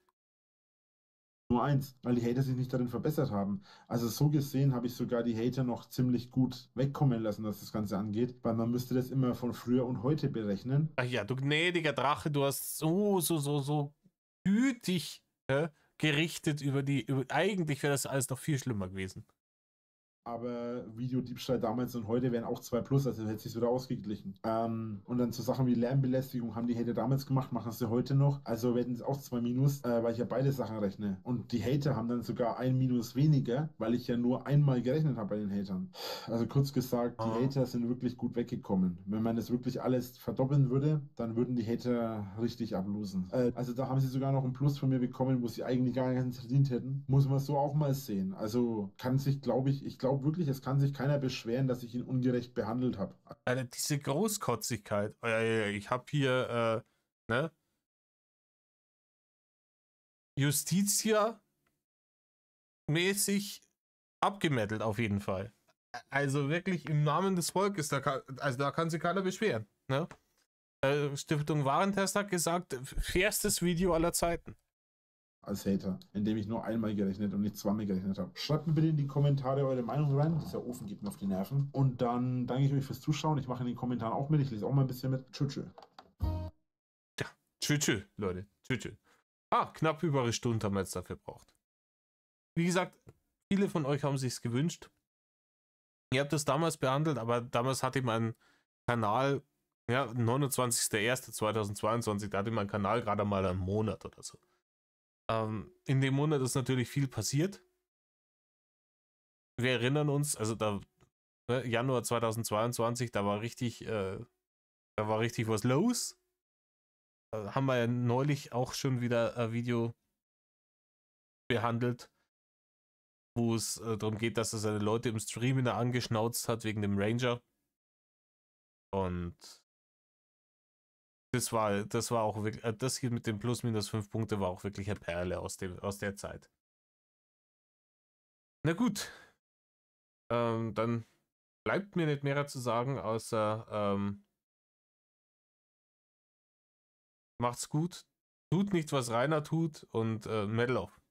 Nur 1, weil die Hater sich nicht darin verbessert haben. Also so gesehen habe ich sogar die Hater noch ziemlich gut wegkommen lassen, was das Ganze angeht, weil man müsste das immer von früher und heute berechnen. Ach ja, du gnädiger Drache, du hast so gütig gerichtet eigentlich wäre das alles noch viel schlimmer gewesen. Aber Videodiebstahl damals und heute wären auch 2 plus, also hätte sich wieder ausgeglichen. Und dann so Sachen wie Lärmbelästigung haben die Hater damals gemacht, machen sie heute noch. Also werden es auch 2 Minus, weil ich ja beide Sachen rechne. Und die Hater haben dann sogar 1 Minus weniger, weil ich ja nur einmal gerechnet habe bei den Hatern. Also kurz gesagt, die Hater sind wirklich gut weggekommen. Wenn man das wirklich alles verdoppeln würde, dann würden die Hater richtig ablosen. Also da haben sie sogar noch einen Plus von mir bekommen, wo sie eigentlich gar nicht verdient hätten. Muss man so auch mal sehen. Also kann sich, glaube ich glaube wirklich, es kann sich keiner beschweren, dass ich ihn ungerecht behandelt habe. Alter, diese Großkotzigkeit. Ich habe hier, ne? Justitia mäßig abgemettelt auf jeden Fall. Also wirklich im Namen des Volkes, da kann sich keiner beschweren. Ne? Stiftung Warentest hat gesagt, fairstes Video aller Zeiten. Als Hater, indem ich nur einmal gerechnet und nicht zweimal gerechnet habe. Schreibt mir bitte in die Kommentare eure Meinung rein. Dieser Ofen geht mir auf die Nerven. Und dann danke ich euch fürs Zuschauen. Ich mache in den Kommentaren auch mit. Ich lese auch mal ein bisschen mit. Tschüss. Ja, tschüss, Leute. Tschüss. Knapp über eine Stunde haben wir jetzt dafür gebraucht. Wie gesagt, viele von euch haben sich's gewünscht. Ihr habt das damals behandelt, aber damals hatte ich meinen Kanal, ja, 29.01.2022, da hatte ich meinen Kanal gerade mal einen Monat oder so. In dem Monat ist natürlich viel passiert. Wir erinnern uns, also da Januar 2022, da war richtig was los. Haben wir ja neulich auch schon wieder ein Video behandelt, wo es darum geht, dass er seine Leute im Stream wieder angeschnauzt hat wegen dem Ranger. Und das war auch wirklich, das hier mit dem plus minus 5 Punkte war auch wirklich eine Perle aus der Zeit. Na gut, dann bleibt mir nicht mehr zu sagen, außer macht's gut, tut nicht, was Rainer tut und Metal auf.